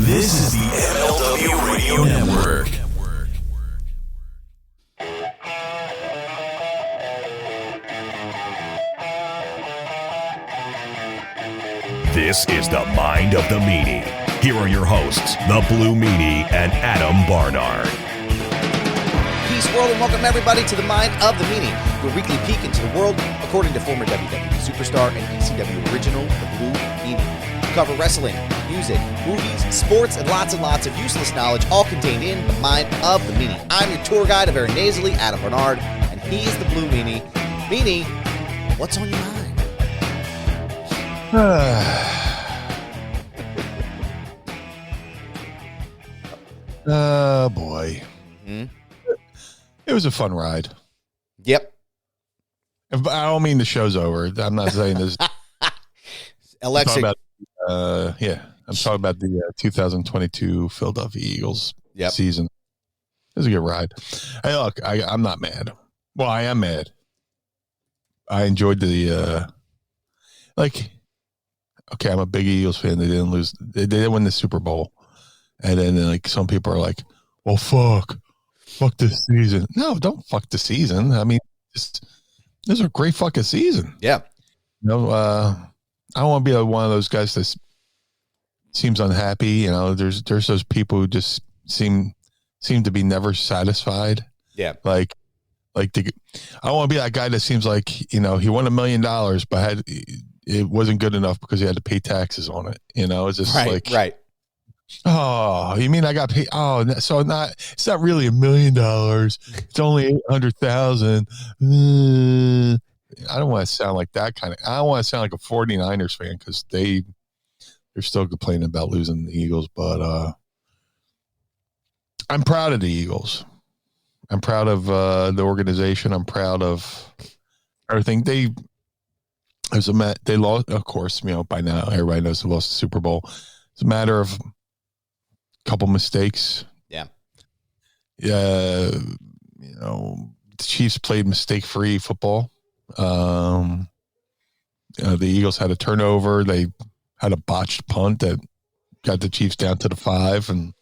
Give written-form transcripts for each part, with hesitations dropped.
This is the MLW Radio Network. This is the Mind of the Meanie. Here are your hosts, the Blue Meanie and Adam Barnard. Peace, world, and welcome everybody to the Mind of the Meanie, your weekly peek into the world according to former WWE superstar and ECW original, the Blue Meanie. We cover wrestling, music, movies, sports, and lots of useless knowledge, all contained in the Mind of the Meanie. I'm your tour guide, a very nasally Adam Barnard, and he is the Blue Meanie. Meanie, what's on your mind? Oh boy. Mm-hmm. It was a fun ride. Yep. I don't mean the show's over. I'm not saying this. Alexa. I'm talking about the 2022 Philadelphia Eagles season. It was a good ride. Hey, look, I'm not mad. Well, I am mad. I enjoyed the okay, I'm a big Eagles fan. They didn't lose. They didn't win the Super Bowl. And then like some people are like, well, fuck this season. No, don't fuck the season. I mean, this is a great fucking season. Yeah. No, I don't want to be one of those guys that seems unhappy. You know, there's those people who just seem to be never satisfied. Yeah. I don't want to be that guy that seems like, you know, he won $1 million, but it wasn't good enough because he had to pay taxes on it. You know, it's just right. Oh, you mean I got paid? Oh, so it's not really $1 million. It's only 800,000. I don't want to sound like that kind of. I don't want to sound like a 49ers fan because they're still complaining about losing the Eagles. But I'm proud of the Eagles. I'm proud of the organization. I'm proud of everything. They lost, of course. You know, by now everybody knows they lost the Super Bowl. It's a matter of couple mistakes. Yeah. You know, the Chiefs played mistake-free football. The Eagles had a turnover. They had a botched punt that got the Chiefs down to the 5, and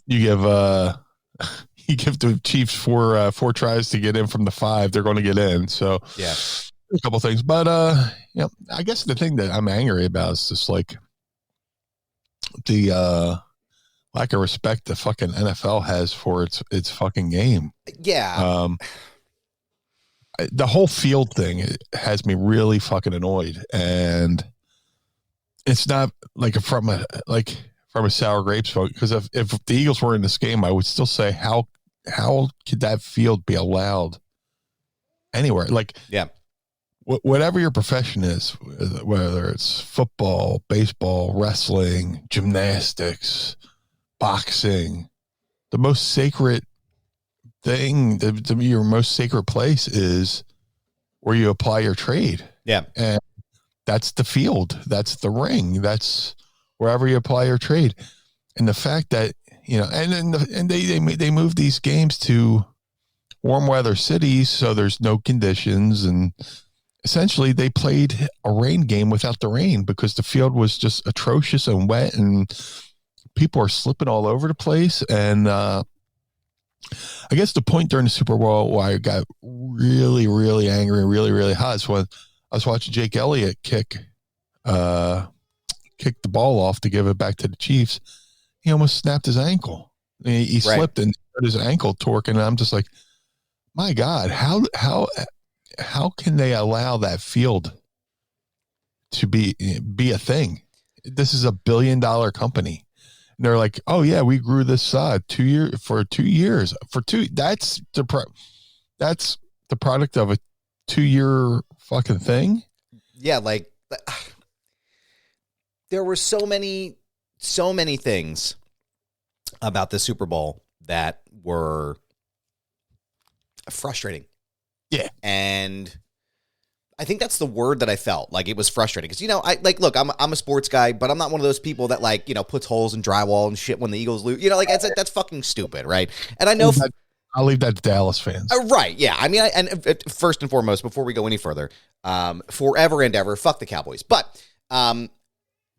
you give the Chiefs four tries to get in from the 5. They're going to get in. So yeah, a couple things, but you know, I guess the thing that I'm angry about is just like the lack of respect the fucking NFL has for its fucking game. Yeah. The whole field thing has me really fucking annoyed, and it's not like from a sour grapes vote, because if the Eagles were in this game, I would still say how could that field be allowed anywhere? Like, yeah. Whatever your profession is, whether it's football, baseball, wrestling, gymnastics, boxing, the most sacred thing, to me, your most sacred place is where you apply your trade. Yeah. And that's the field. That's the ring. That's wherever you apply your trade. And the fact that, you know, and they move these games to warm weather cities, so there's no conditions, and essentially they played a rain game without the rain because the field was just atrocious and wet, and people are slipping all over the place. And I guess the point during the Super Bowl why I got really, really angry and really, really hot is when I was watching Jake Elliott kick the ball off to give it back to the Chiefs. He almost snapped his ankle. He slipped and hurt his ankle torquing, and I'm just like, my God, how can they allow that field to be a thing? This is $1 billion company. And they're like, oh yeah, we grew this side 2 years. That's the product of a 2-year fucking thing. Yeah. Like there were so many things about the Super Bowl that were frustrating. Yeah. And I think that's the word that I felt. Like, it was frustrating because, you know, look, I'm a sports guy, but I'm not one of those people that, like, you know, puts holes in drywall and shit when the Eagles lose. You know, like, that's fucking stupid, right? And I know I'll leave that to Dallas fans. Right, yeah. I mean, and first and foremost, before we go any further, forever and ever, fuck the Cowboys. But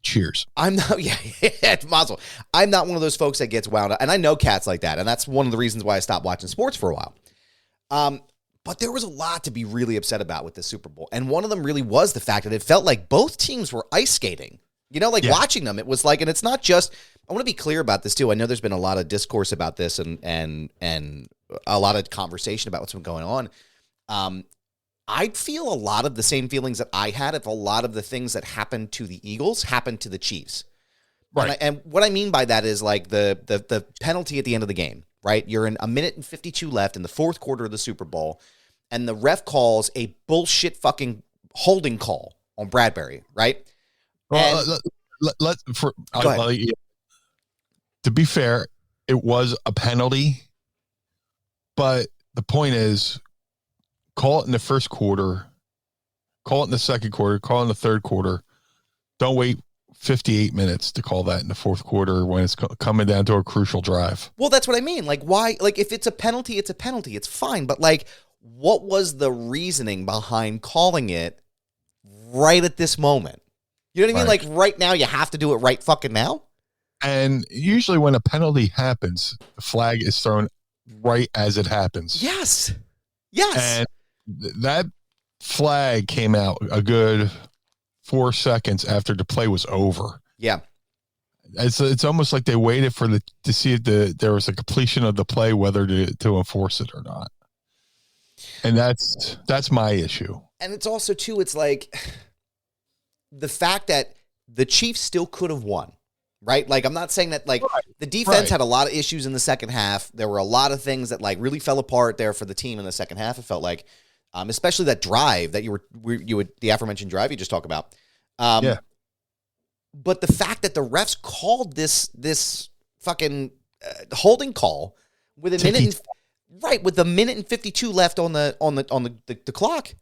cheers. I'm not, yeah, it's Mazel. I'm not one of those folks that gets wound up, and I know cats like that, and that's one of the reasons why I stopped watching sports for a while. But there was a lot to be really upset about with the Super Bowl, and one of them really was the fact that it felt like both teams were ice skating. Watching them, it was like, and it's not just. I want to be clear about this too. I know there's been a lot of discourse about this, and a lot of conversation about what's been going on. I feel a lot of the same feelings that I had if a lot of the things that happened to the Eagles happened to the Chiefs. Right. And what I mean by that is like the penalty at the end of the game, right? You're in 1:52 left in the fourth quarter of the Super Bowl, and the ref calls a bullshit fucking holding call on Bradbury, right? Well, to be fair, it was a penalty, but the point is, call it in the first quarter, call it in the second quarter, call it in the third quarter. Don't wait 58 minutes to call that in the fourth quarter when it's coming down to a crucial drive. Well, that's what I mean. Like, why? Like, if it's a penalty, it's a penalty. It's fine. But, like, what was the reasoning behind calling it right at this moment? You know what I mean? Right. Like, right now, you have to do it right fucking now? And usually when a penalty happens, the flag is thrown right as it happens. Yes. Yes. And that flag came out a good 4 seconds after the play was over. Yeah. It's almost like they waited to see if there was a completion of the play, whether to enforce it or not. And that's my issue. And it's also, too, it's like the fact that the Chiefs still could have won, right? Like, I'm not saying that, like, the defense had a lot of issues in the second half. There were a lot of things that, like, really fell apart there for the team in the second half, it felt like. Especially that drive that you would the aforementioned drive you just talked about. Yeah. But the fact that the refs called this fucking holding call with a minute and 52 left on the clock,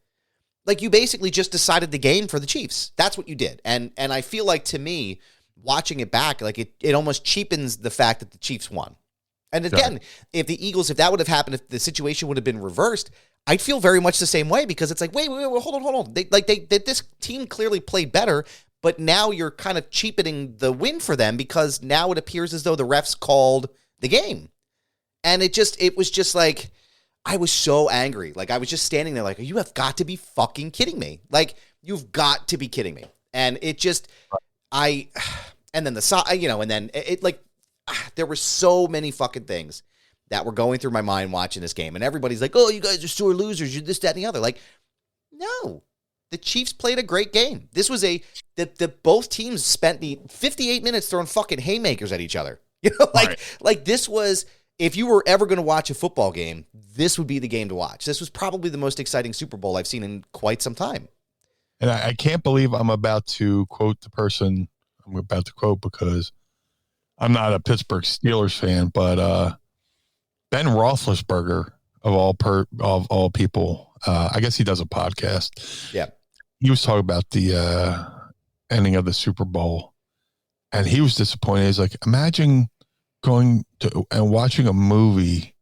like, you basically just decided the game for the Chiefs. That's what you did, and I feel like, to me, watching it back, like, it almost cheapens the fact that the Chiefs won. And again, if that would have happened, if the situation would have been reversed, I'd feel very much the same way, because it's like, wait, hold on. This team clearly played better, but now you're kind of cheapening the win for them, because now it appears as though the refs called the game. And it was just like, I was so angry. Like, I was just standing there like, you have got to be fucking kidding me. Like, you've got to be kidding me. And it just, and then there were so many fucking things that were going through my mind watching this game. And everybody's like, oh, you guys are sore losers. You're this, that, and the other. Like, no. The Chiefs played a great game. This was both teams spent the 58 minutes throwing fucking haymakers at each other. You know, like this was, if you were ever going to watch a football game, this would be the game to watch. This was probably the most exciting Super Bowl I've seen in quite some time. And I can't believe I'm about to quote the person I'm about to quote, because I'm not a Pittsburgh Steelers fan, but Ben Roethlisberger of all people, I guess he does a podcast. Yeah, he was talking about the ending of the Super Bowl, and he was disappointed. He's like, imagine going to and watching a movie,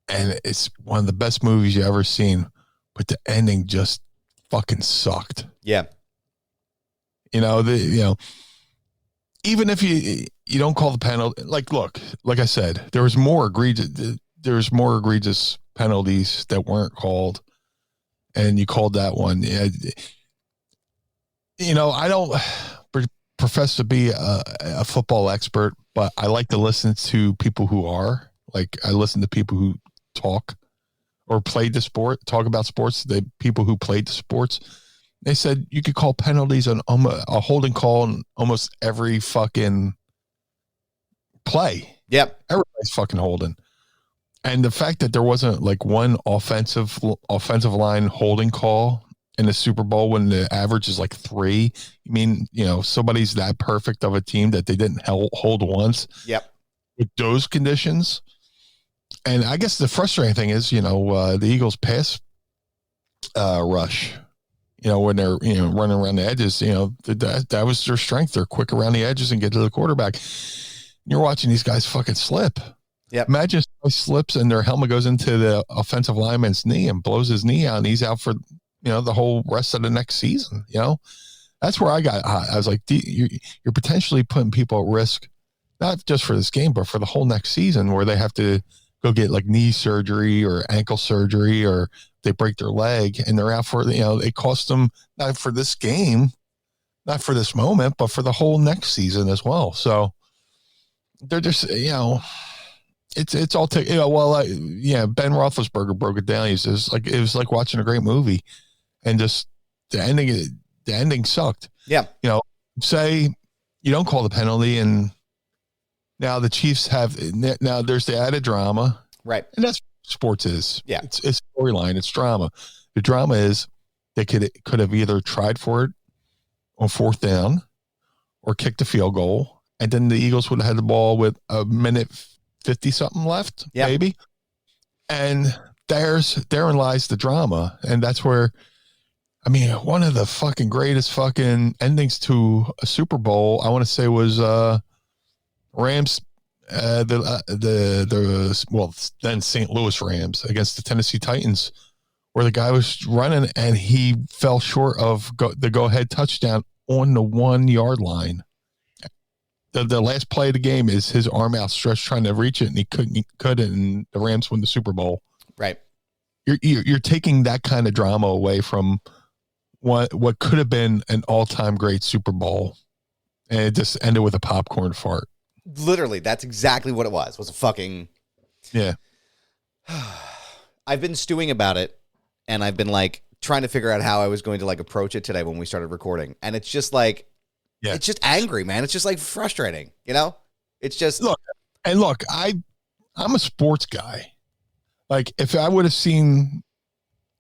and it's one of the best movies you ever seen, but the ending just fucking sucked. Yeah, even if you don't call the penalty, look, like I said, there was more egregious penalties that weren't called, and you called that one. I don't profess to be a football expert, but I like to listen to people who are. Like, I listen to people who talk or played the sport, talk about sports, the people who played the sports. They said you could call penalties on a holding call on almost every fucking play. Yep. Everybody's fucking holding. And the fact that there wasn't like one offensive line holding call in the Super Bowl when the average is like 3, you mean, somebody's that perfect of a team that they didn't hold once. Yep. With those conditions. And I guess the frustrating thing is, the Eagles pass rush, when they're, running around the edges, that was their strength. They're quick around the edges and get to the quarterback. You're watching these guys fucking slip. Yep. Imagine if somebody slips and their helmet goes into the offensive lineman's knee and blows his knee out, and he's out for, the whole rest of the next season. That's where I got hot. I was like, you're potentially putting people at risk, not just for this game, but for the whole next season, where they have to go get like knee surgery or ankle surgery, or they break their leg and they're out for, it costs them not for this game, not for this moment, but for the whole next season as well. So they're just, it's all, Ben Roethlisberger broke it down. He says it was like watching a great movie, and just the ending sucked. Yeah. Say you don't call the penalty, and now the Chiefs now there's the added drama. Right. And that's what sports is. Yeah. It's storyline. It's drama. The drama is they could have either tried for it on 4th down or kicked a field goal, and then the Eagles would have had the ball with a minute 50 something left, maybe. And therein lies the drama. And that's where, one of the fucking greatest fucking endings to a Super Bowl, I want to say, was Rams, then St. Louis Rams against the Tennessee Titans, where the guy was running and he fell short of the go-ahead touchdown on the 1 yard line. The last play of the game is his arm outstretched trying to reach it, and he couldn't, and the Rams win the Super Bowl. Right. You're taking that kind of drama away from what could have been an all-time great Super Bowl, and it just ended with a popcorn fart. Literally, that's exactly what it was. Was a fucking... Yeah. I've been stewing about it, and I've been trying to figure out how I was going to approach it today when we started recording. And it's just it's just angry, man. It's just frustrating, It's just... Look, I'm a sports guy. If I would have seen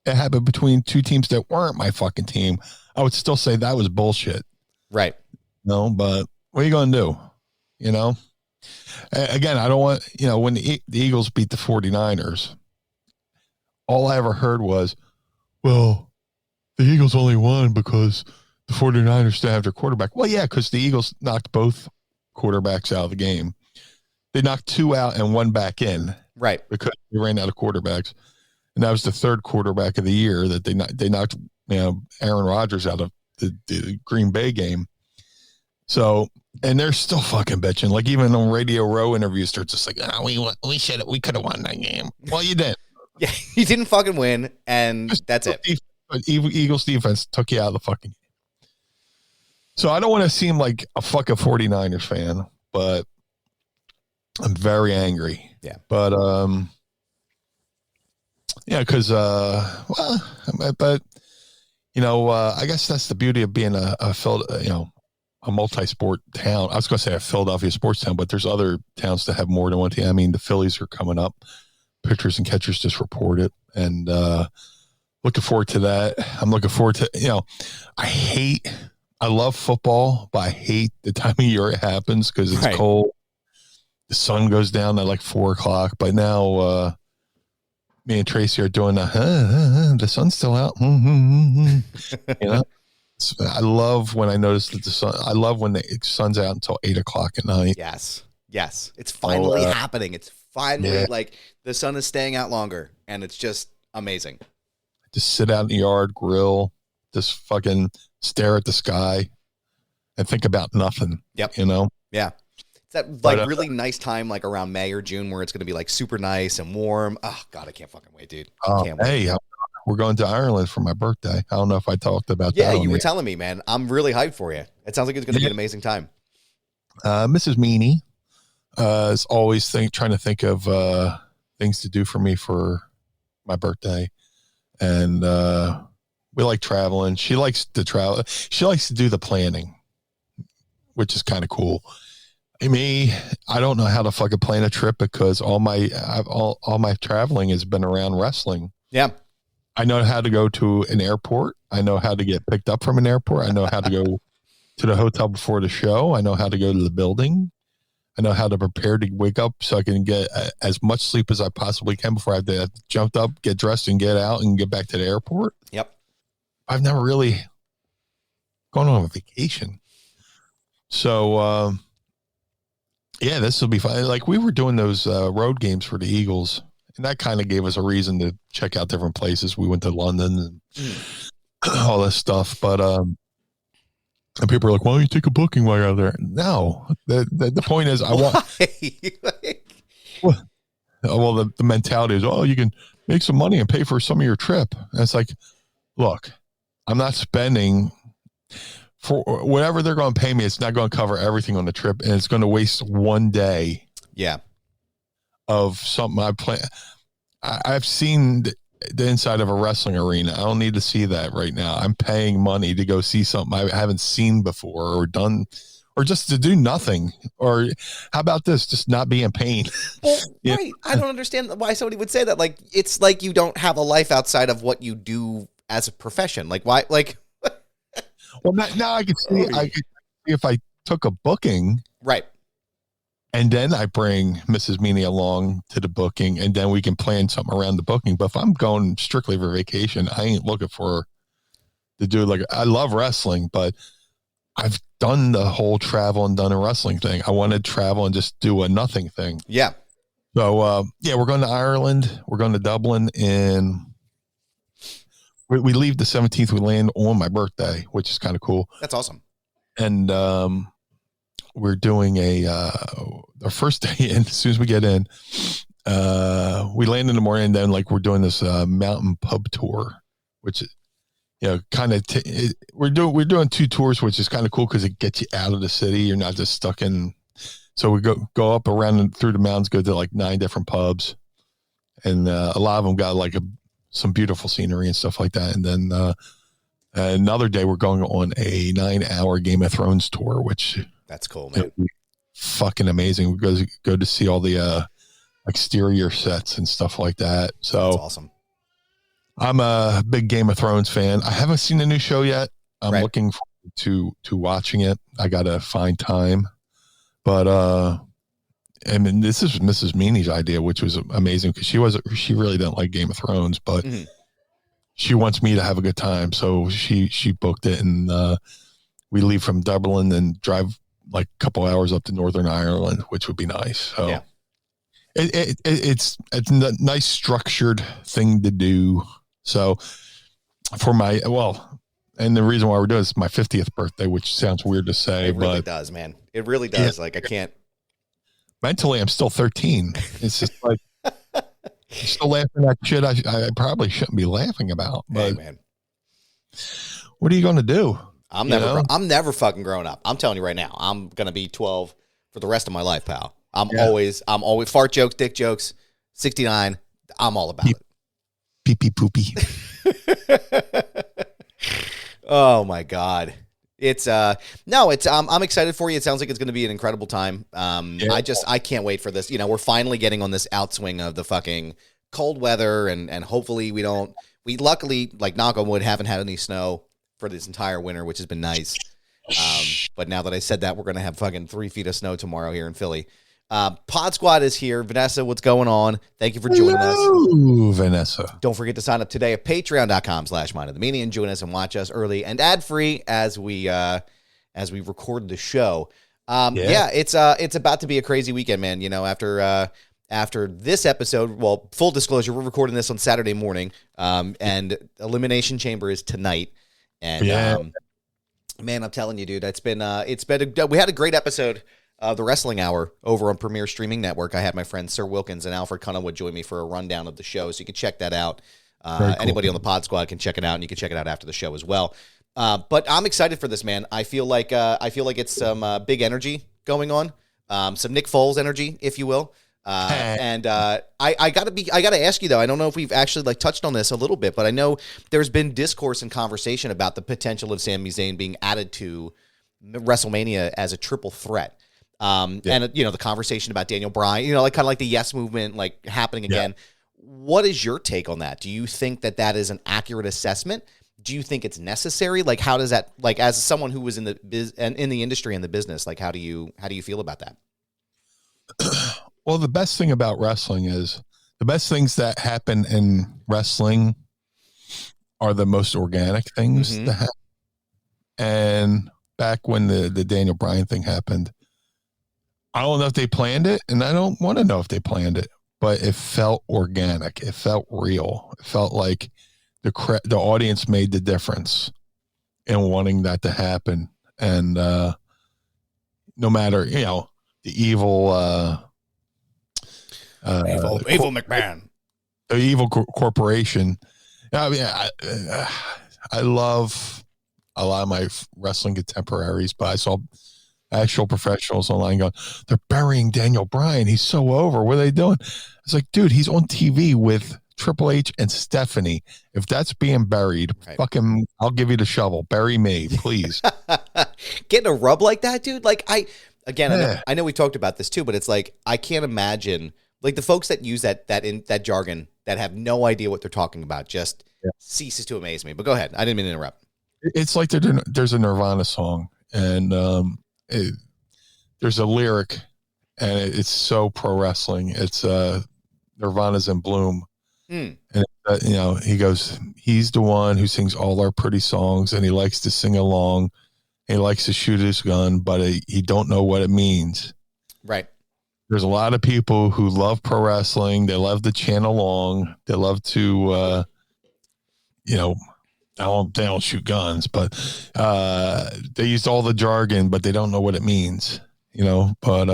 it happen between two teams that weren't my fucking team, I would still say that was bullshit. Right. No, but what are you going to do? Again, I don't want, when the Eagles beat the 49ers, all I ever heard was, well, the Eagles only won because the 49ers didn't have their quarterback. Well, yeah, because the Eagles knocked both quarterbacks out of the game. They knocked 2 out and 1 back in. Right. Because they ran out of quarterbacks. And that was the 3rd quarterback of the year that they knocked Aaron Rodgers out of the Green Bay game. So, and they're still fucking bitching. Even on Radio Row interviews, they're just we could have won that game. Well, you didn't. Yeah, you didn't fucking win, and that's it. Eagles defense took you out of the fucking game. So I don't want to seem like a fucking 49ers fan, but I'm very angry. Yeah. But, because, I guess that's the beauty of being a multi-sport town. I was going to say a Philadelphia sports town, but there's other towns that have more than one team. The Phillies are coming up. Pitchers and catchers just reported, and looking forward to that. I'm looking forward to, I love football, but I hate the time of year it happens because it's cold. The sun goes down at 4:00, but now me and Tracy are doing the sun's still out. I love when I notice that I love when the sun's out until 8:00 at night. Yes. It's finally happening. It's finally the sun is staying out longer, and it's just amazing. Just sit out in the yard, grill, just fucking stare at the sky and think about nothing. Yep. Yeah. It's that really nice time around May or June where it's going to be super nice and warm. Oh God, I can't fucking wait, dude. Can't wait. Hey, we're going to Ireland for my birthday. I don't know if I talked about that. Yeah, you were telling me, man. I'm really hyped for you. It sounds like it's going to be an amazing time. Mrs. Meanie is always trying to think of things to do for me for my birthday. And we like traveling. She likes to travel. She likes to do the planning, which is kind of cool. I don't know how to fucking plan a trip because all my traveling has been around wrestling. Yeah. I know how to go to an airport. I know how to get picked up from an airport. I know how to go to the hotel before the show. I know how to go to the building. I know how to prepare to wake up so I can get as much sleep as I possibly can before I have to jump up, get dressed, and get out and get back to the airport. Yep. I've never really gone on a vacation. So, this will be fun. We were doing those road games for the Eagles, and that kind of gave us a reason to check out different places. We went to London and all this stuff. But And people are like, why don't you take a booking while you're out there? No, the point is, I want. Well, the mentality is, oh, you can make some money and pay for some of your trip. And it's like, look, I'm not spending for whatever they're going to pay me. It's not going to cover everything on the trip, and it's going to waste one day. Yeah. Of something I plan. I've seen the inside of a wrestling arena. I don't need to see that right now. I'm paying money to go see something I haven't seen before or done, or just to do nothing. Or how about this? Just not be in pain. Well, right. I don't understand why somebody would say that. Like, it's like you don't have a life outside of what you do as a profession. Like, why? Like, well, now I could see. I could see if I took a booking, right, and then I bring Mrs. Meanie along to the booking, and then we can plan something around the booking. But if I'm going strictly for vacation, I ain't looking for to do like, I love wrestling, but I've done the whole travel and done a wrestling thing. I want to travel and just do a nothing thing. Yeah. So, we're going to Ireland. We're going to Dublin we leave the 17th. We land on my birthday, which is kind of cool. That's awesome. And, we're doing our first day in. As soon as we get in, we land in the morning, and then like we're doing this mountain pub tour, which kind of we're doing two tours, which is kind of cool because it gets you out of the city. You're not just stuck in. So we go up around and through the mountains, go to like 9 different pubs, and a lot of them got like some beautiful scenery and stuff like that. And then another day we're going on a 9-hour Game of Thrones tour, which. That's cool, man. Fucking amazing. We go to see all the exterior sets and stuff like that. So that's awesome. I'm a big Game of Thrones fan. I haven't seen the new show yet. I'm looking forward to watching it. I gotta find time. But I mean, this is Mrs. Meanie's idea, which was amazing because she really didn't like Game of Thrones, but she wants me to have a good time. So she booked it, and we leave from Dublin and drive like a couple hours up to Northern Ireland, which would be nice. So yeah. It's a nice structured thing to do. So for and the reason why we're doing it is my 50th birthday, which sounds weird to say, it really does, man. It really does. Yeah. Like I can't. Mentally, I'm still 13. It's just like I'm still laughing at shit I probably shouldn't be laughing about. But hey, man, what are you going to do? I'm never fucking growing up. I'm telling you right now, I'm going to be 12 for the rest of my life, pal. I'm always fart jokes, dick jokes, 69. I'm all about it. Pee pee poopy. Oh my God. I'm excited for you. It sounds like it's going to be an incredible time. I can't wait for this. We're finally getting on this outswing of the fucking cold weather and hopefully we luckily, like knock on wood, haven't had any snow for this entire winter, which has been nice. But now that I said that, we're going to have fucking 3 feet of snow tomorrow here in Philly. Pod Squad is here. Vanessa, what's going on? Thank you for joining us. Vanessa. Don't forget to sign up today at patreon.com/mindofthemeanie and join us and watch us early and ad-free as we record the show. It's about to be a crazy weekend, man. After this episode, well, full disclosure, we're recording this on Saturday morning, and Elimination Chamber is tonight. And man, I'm telling you, dude, we had a great episode of the Wrestling Hour over on Premier Streaming Network. I had my friends Sir Wilkins and Alfred Cunninwood join me for a rundown of the show, so you can check that out. Cool. Anybody on the Pod Squad can check it out, and you can check it out after the show as well. But I'm excited for this, man. I feel like it's some big energy going on, some Nick Foles energy, if you will. I gotta ask you though, I don't know if we've actually touched on this a little bit, but I know there's been discourse and conversation about the potential of Sami Zayn being added to WrestleMania as a triple threat. And the conversation about Daniel Bryan, kind of like the yes movement, happening again. What is your take on that? Do you think that is an accurate assessment? Do you think it's necessary? How does that, as someone who was in the industry and the business, how do you feel about that? Well, the best thing about wrestling is the best things that happen in wrestling are the most organic things that happen. And back when the Daniel Bryan thing happened, I don't know if they planned it, and I don't want to know if they planned it, but it felt organic. It felt real. It felt like the audience made the difference in wanting that to happen. and no matter the evil evil McMahon, the evil corporation. I mean, I love a lot of my wrestling contemporaries, but I saw actual professionals online going, they're burying Daniel Bryan. He's so over. What are they doing? It's like, dude, he's on TV with Triple H and Stephanie. If that's being buried, fucking, I'll give you the shovel. Bury me, please. Getting a rub like that, dude. Like I know we talked about this too, but it's like I can't imagine like the folks that use that jargon that have no idea what they're talking about just ceases to amaze me. But go ahead. I didn't mean to interrupt. It's like there's a Nirvana song, and there's a lyric, and it's so pro wrestling. It's Nirvana's in Bloom. And he goes, he's the one who sings all our pretty songs, and he likes to sing along. He likes to shoot his gun, but he don't know what it means. Right. There's a lot of people who love pro wrestling. They love to chant along. They love to, they don't shoot guns, but they use all the jargon, but they don't know what it means. But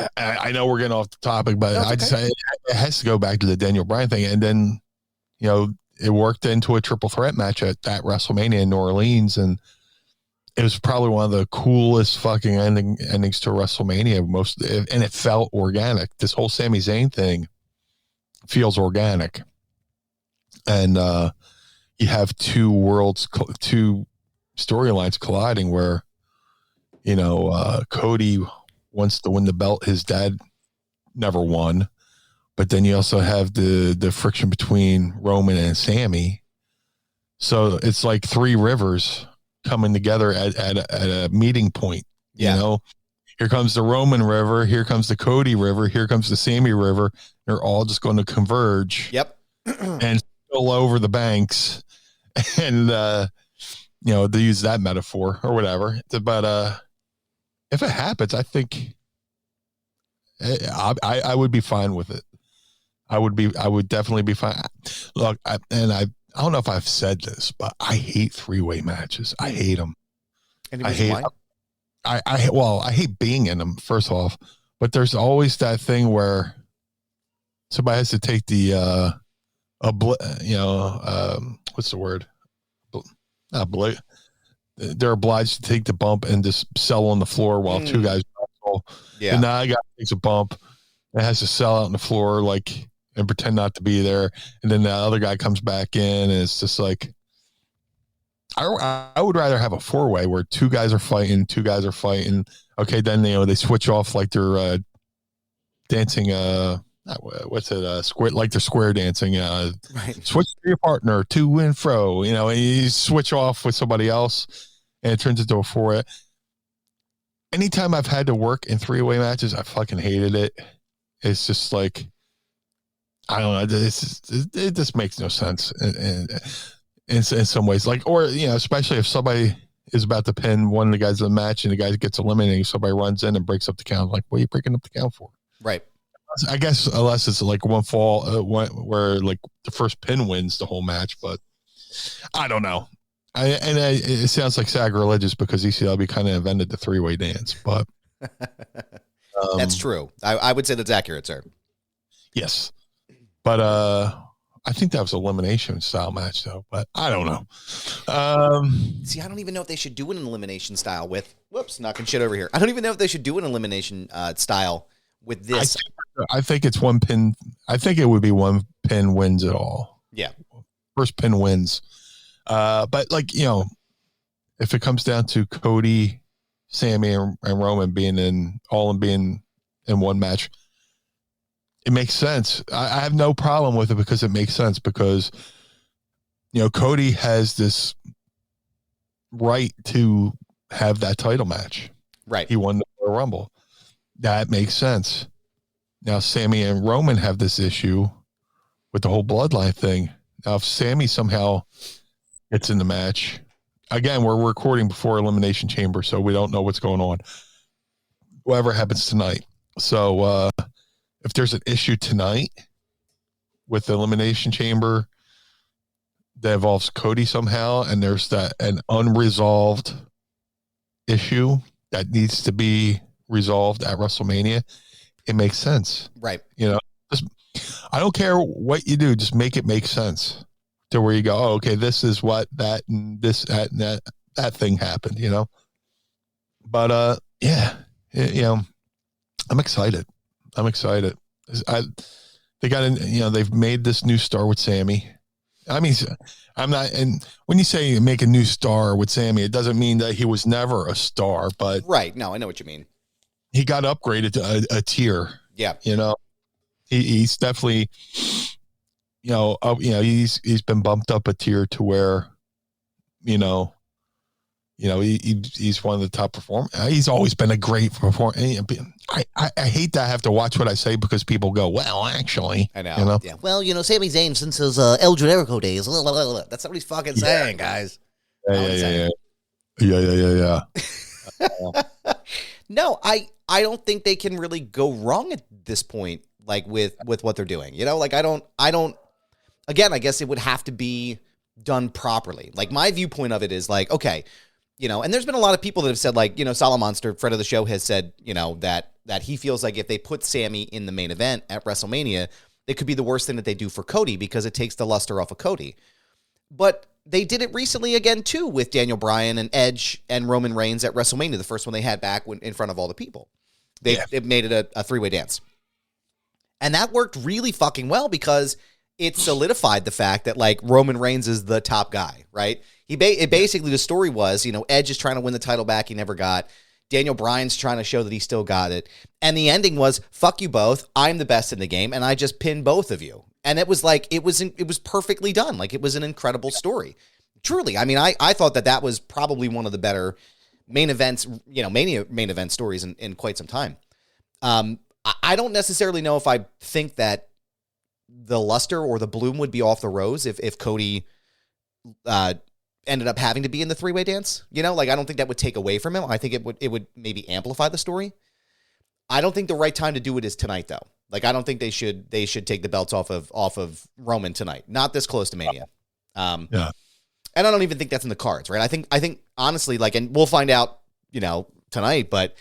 I know we're getting off the topic, but it has to go back to the Daniel Bryan thing, and then it worked into a triple threat match at that WrestleMania in New Orleans, and it was probably one of the coolest fucking endings to WrestleMania. And it felt organic. This whole Sami Zayn thing feels organic, and you have two storylines colliding where Cody wants to win the belt his dad never won, but then you also have the friction between Roman and Sammy. So it's like three rivers coming together at a meeting point. Here comes the Roman River, here comes the Cody River, here comes the Sammy River. They're all just going to converge. Yep. And spill over the banks, and they use that metaphor or whatever. But if it happens, I think I would be fine with it. I would definitely be fine. Look, I don't know if I've said this, but I hate three-way matches. I hate them. I hate. I hate being in them, first off, but there's always that thing where somebody has to take the what's the word? They're obliged to take the bump and just sell on the floor while two guys wrestle. Yeah. And now a guy takes a bump and has to sell out on the floor and pretend not to be there. And then the other guy comes back in, and it's just like, I would rather have a four-way where two guys are fighting. Okay, then they switch off like they're dancing. Square, like they're square dancing. Right. Switch to your partner to and fro. And you switch off with somebody else, and it turns into a four-way. Anytime I've had to work in three-way matches, I fucking hated it. It's just like, I don't know. It just makes no sense in some ways. Like, or especially if somebody is about to pin one of the guys in the match and the guy gets eliminated, somebody runs in and breaks up the count. Like, what are you breaking up the count for? Right. I guess unless it's like one fall where like the first pin wins the whole match, but I don't know. It sounds like sacrilegious because ECW kind of invented the three-way dance, but that's true. I would say that's accurate, sir. Yes. But I think that was an elimination style match, though. But I don't know. See, I don't even know if they should do an elimination style with. Whoops, knocking shit over here. I don't even know if they should do an elimination style with this. I think it's one pin. I think it would be one pin wins it all. Yeah, first pin wins. But if it comes down to Cody, Sammy, and Roman being in one match, it makes sense. I have no problem with it because it makes sense because, Cody has this right to have that title match. Right. He won the Royal Rumble. That makes sense. Now, Sammy and Roman have this issue with the whole bloodline thing. Now, if Sammy somehow gets in the match, again, we're recording before Elimination Chamber, so we don't know what's going on. Whatever happens tonight. So, if there's an issue tonight with the Elimination Chamber, that involves Cody somehow, and there's an unresolved issue that needs to be resolved at WrestleMania, it makes sense. Right. I don't care what you do, just make it make sense to where you go, oh, okay, this is what that and this, that, and that thing happened, But I'm excited. They got they've made this new star with Sammy. I mean, I'm not, and when you say make a new star with Sammy, it doesn't mean that he was never a star, but right. No, I know what you mean. He got upgraded to a tier. Yeah. He's definitely, he's been bumped up a tier to where, he's one of the top performers. He's always been a great performer. I hate that I have to watch what I say because people go, well, actually, I know. Yeah. Well, Sami Zayn since his El Generico days. That's not what he's fucking saying, guys. Yeah. No, I don't think they can really go wrong at this point, like with what they're doing. I don't. Again, I guess it would have to be done properly. Like my viewpoint of it is like, okay. And there's been a lot of people that have said, like, Monster, friend of the show, has said, that he feels like if they put Sammy in the main event at WrestleMania, it could be the worst thing that they do for Cody because it takes the luster off of Cody. But they did it recently again, too, with Daniel Bryan and Edge and Roman Reigns at WrestleMania, the first one they had back in front of all the people. They made it a three-way dance. And that worked really fucking well because it solidified the fact that, like, Roman Reigns is the top guy, right? Basically, the story was, Edge is trying to win the title back. He never got. Daniel Bryan's trying to show that he still got it. And the ending was, fuck you both. I'm the best in the game. And I just pinned both of you. And it was like, it was perfectly done. Like, it was an incredible story. Truly. I mean, I thought that was probably one of the better main events, Mania main event stories in quite some time. I don't necessarily know if I think that the luster or the bloom would be off the rose if Cody, ended up having to be in the three-way dance. I don't think that would take away from him. I think it would maybe amplify the story. I don't think the right time to do it is tonight, though. Like, I don't think they should take the belts off of Roman tonight. Not this close to Mania. And I don't even think that's in the cards, right? I think honestly, like, and we'll find out, tonight, but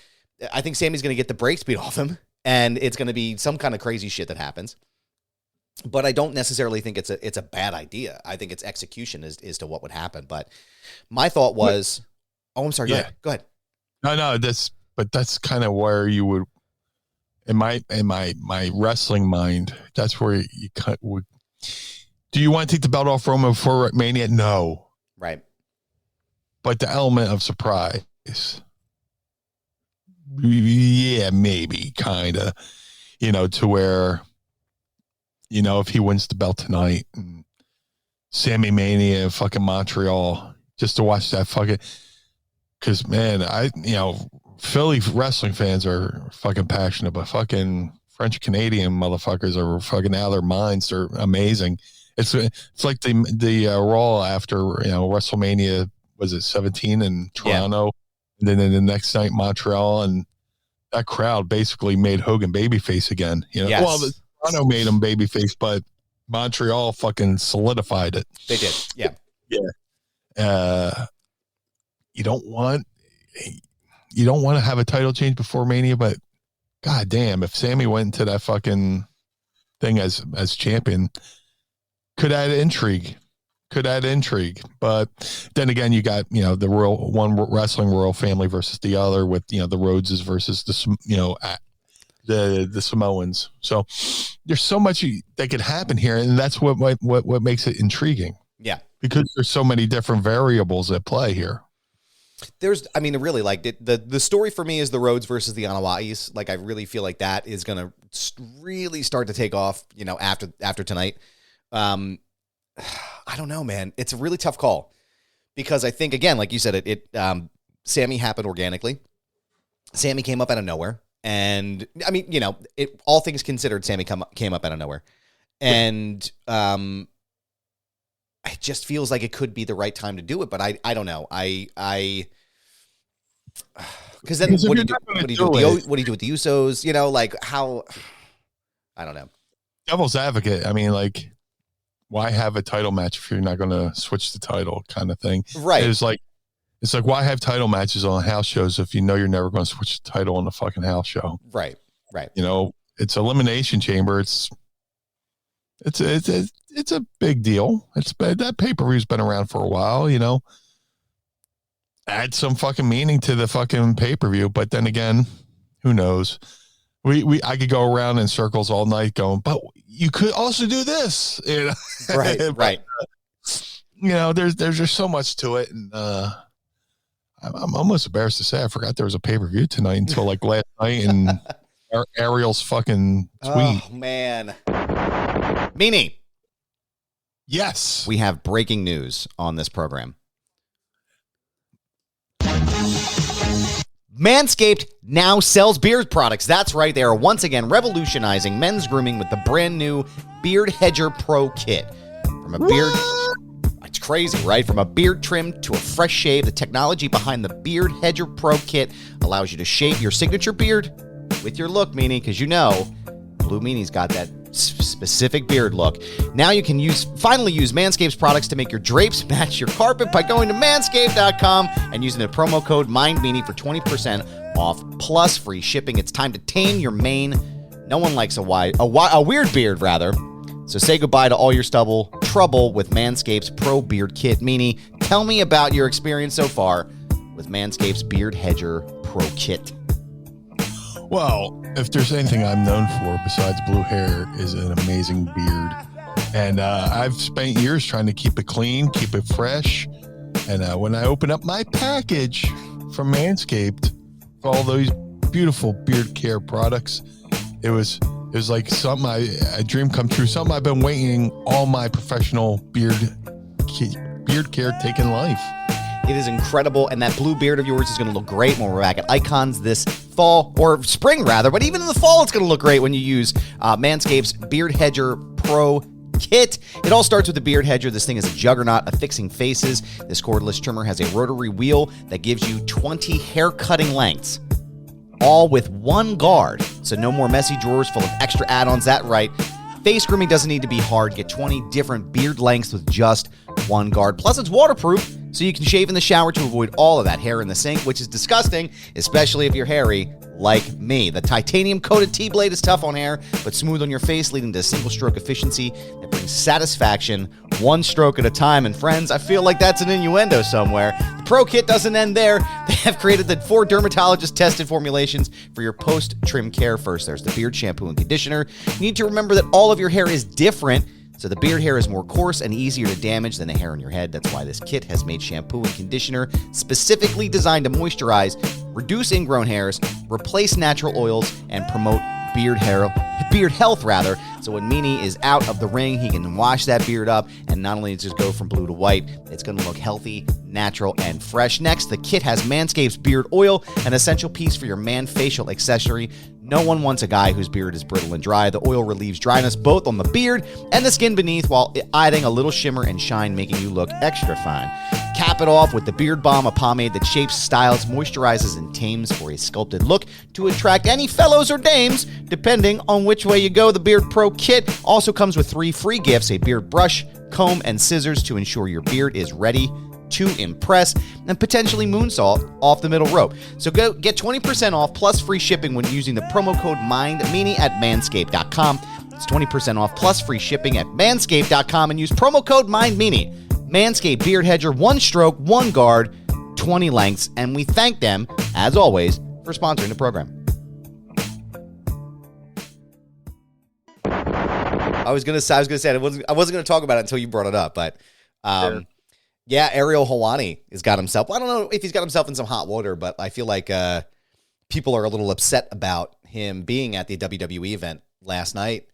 I think Sammy's going to get the brakes beat off him, and it's going to be some kind of crazy shit that happens. But I don't necessarily think it's a bad idea. I think it's execution as to what would happen. But my thought was, I'm sorry. Go ahead. No, that's kind of where you would, in my wrestling mind, that's where you would. Do you want to take the belt off Roman before Mania? No. Right. But the element of surprise, yeah, maybe kind of, to where. If he wins the belt tonight, and Sammy Mania, fucking Montreal, just to watch that fucking, because man, Philly wrestling fans are fucking passionate, but fucking French Canadian motherfuckers are fucking out of their minds. They're amazing. It's like the Raw after WrestleMania, was it 17 in Toronto, and then the next night Montreal, and that crowd basically made Hogan babyface again. Yes. Well, Toronto made him babyface, but Montreal fucking solidified it. They did. Yeah. Yeah. You don't want to have a title change before Mania, but god damn, if Sammy went into that fucking thing as champion, could add intrigue. But then again, you got, the wrestling royal family versus the other with, the Rhodeses versus the Samoans. So there's so much that could happen here, and that's what makes it intriguing. Yeah, because there's so many different variables at play here. Really, like the story for me is the Rhodes versus the Anawais. Like, I really feel like that is going to really start to take off, after tonight. I don't know, man. It's a really tough call because I think, again, like you said, Sammy happened organically. Sammy came up out of nowhere. And I mean, all things considered, Sammy came up out of nowhere, and it just feels like it could be the right time to do it. But I don't know. Because then what do you do? What do you do with the Usos? Like how? I don't know. Devil's advocate. I mean, like, why have a title match if you're not going to switch the title kind of thing. Right. It's like, why have title matches on house shows if you know you're never going to switch the title on the fucking house show? Right. It's Elimination Chamber. It's a big deal. That pay-per-view's been around for a while, add some fucking meaning to the fucking pay-per-view. But then again, who knows? I could go around in circles all night going, but you could also do this. Right. But, right. There's just so much to it. And I'm almost embarrassed to say I forgot there was a pay-per-view tonight until like last night and Ariel's fucking tweet. Oh, man. Meanie. Yes. We have breaking news on this program. Manscaped now sells beard products. That's right. They are once again revolutionizing men's grooming with the brand new Beard Hedger Pro Kit. From a beard... It's crazy, right? From a beard trim to a fresh shave, the technology behind the Beard Hedger Pro Kit allows you to shave your signature beard with your look, Meanie, because Blue Meanie's got that specific beard look. Now you can finally use Manscaped's products to make your drapes match your carpet by going to manscaped.com and using the promo code MindMeanie for 20% off plus free shipping. It's time to tame your mane. No one likes a weird beard, rather. So say goodbye to all your trouble with Manscaped's Pro Beard Kit. Meanie, tell me about your experience so far with Manscaped's Beard Hedger Pro Kit. Well, if there's anything I'm known for besides blue hair is an amazing beard. And I've spent years trying to keep it clean, keep it fresh. And when I open up my package from Manscaped for all those beautiful beard care products, it was like something a dream come true, something I've been waiting all my professional beard care taking life. It is incredible, and that blue beard of yours is going to look great when we're back at Icons this fall, or spring rather, but even in the fall it's going to look great when you use Manscaped's Beard Hedger Pro Kit. It all starts with the Beard Hedger. This thing is a juggernaut affixing faces. This cordless trimmer has a rotary wheel that gives you 20 hair cutting lengths, all with one guard, so no more messy drawers full of extra add-ons. That right. Face grooming doesn't need to be hard. Get 20 different beard lengths with just one guard. Plus, it's waterproof, so you can shave in the shower to avoid all of that hair in the sink, which is disgusting, especially if you're hairy like me. The titanium-coated T-blade is tough on hair, but smooth on your face, leading to a single-stroke efficiency that brings satisfaction one stroke at a time. And friends, I feel like that's an innuendo somewhere. The Pro Kit doesn't end there. They have created the 4 dermatologist-tested formulations for your post-trim care. First, there's the beard shampoo and conditioner. You need to remember that all of your hair is different, so the beard hair is more coarse and easier to damage than the hair on your head. That's why this kit has made shampoo and conditioner specifically designed to moisturize, reduce ingrown hairs, replace natural oils, and promote beard health rather. So when Meanie is out of the ring, he can wash that beard up, and not only does it go from blue to white, it's going to look healthy, natural, and fresh. Next, the kit has Manscaped's Beard Oil, an essential piece for your man facial accessory. No one wants a guy whose beard is brittle and dry. The oil relieves dryness both on the beard and the skin beneath, while adding a little shimmer and shine, making you look extra fine. Cap it off with the Beard Balm, a pomade that shapes, styles, moisturizes, and tames for a sculpted look to attract any fellows or dames, depending on which way you go. The Beard Pro Kit also comes with 3 free gifts: a beard brush, comb, and scissors to ensure your beard is ready to impress, and potentially moonsault off the middle rope. So go get 20% off plus free shipping when using the promo code MindMeanie at manscaped.com. It's 20% off plus free shipping at manscaped.com and use promo code MindMeanie. Manscaped Beard Hedger, 1 stroke, 1 guard, 20 lengths, and we thank them, as always, for sponsoring the program. I was gonna say I wasn't gonna talk about it until you brought it up, but Sure. Yeah, Ariel Helwani has got himself. I don't know if he's got himself in some hot water, but I feel like people are a little upset about him being at the WWE event last night,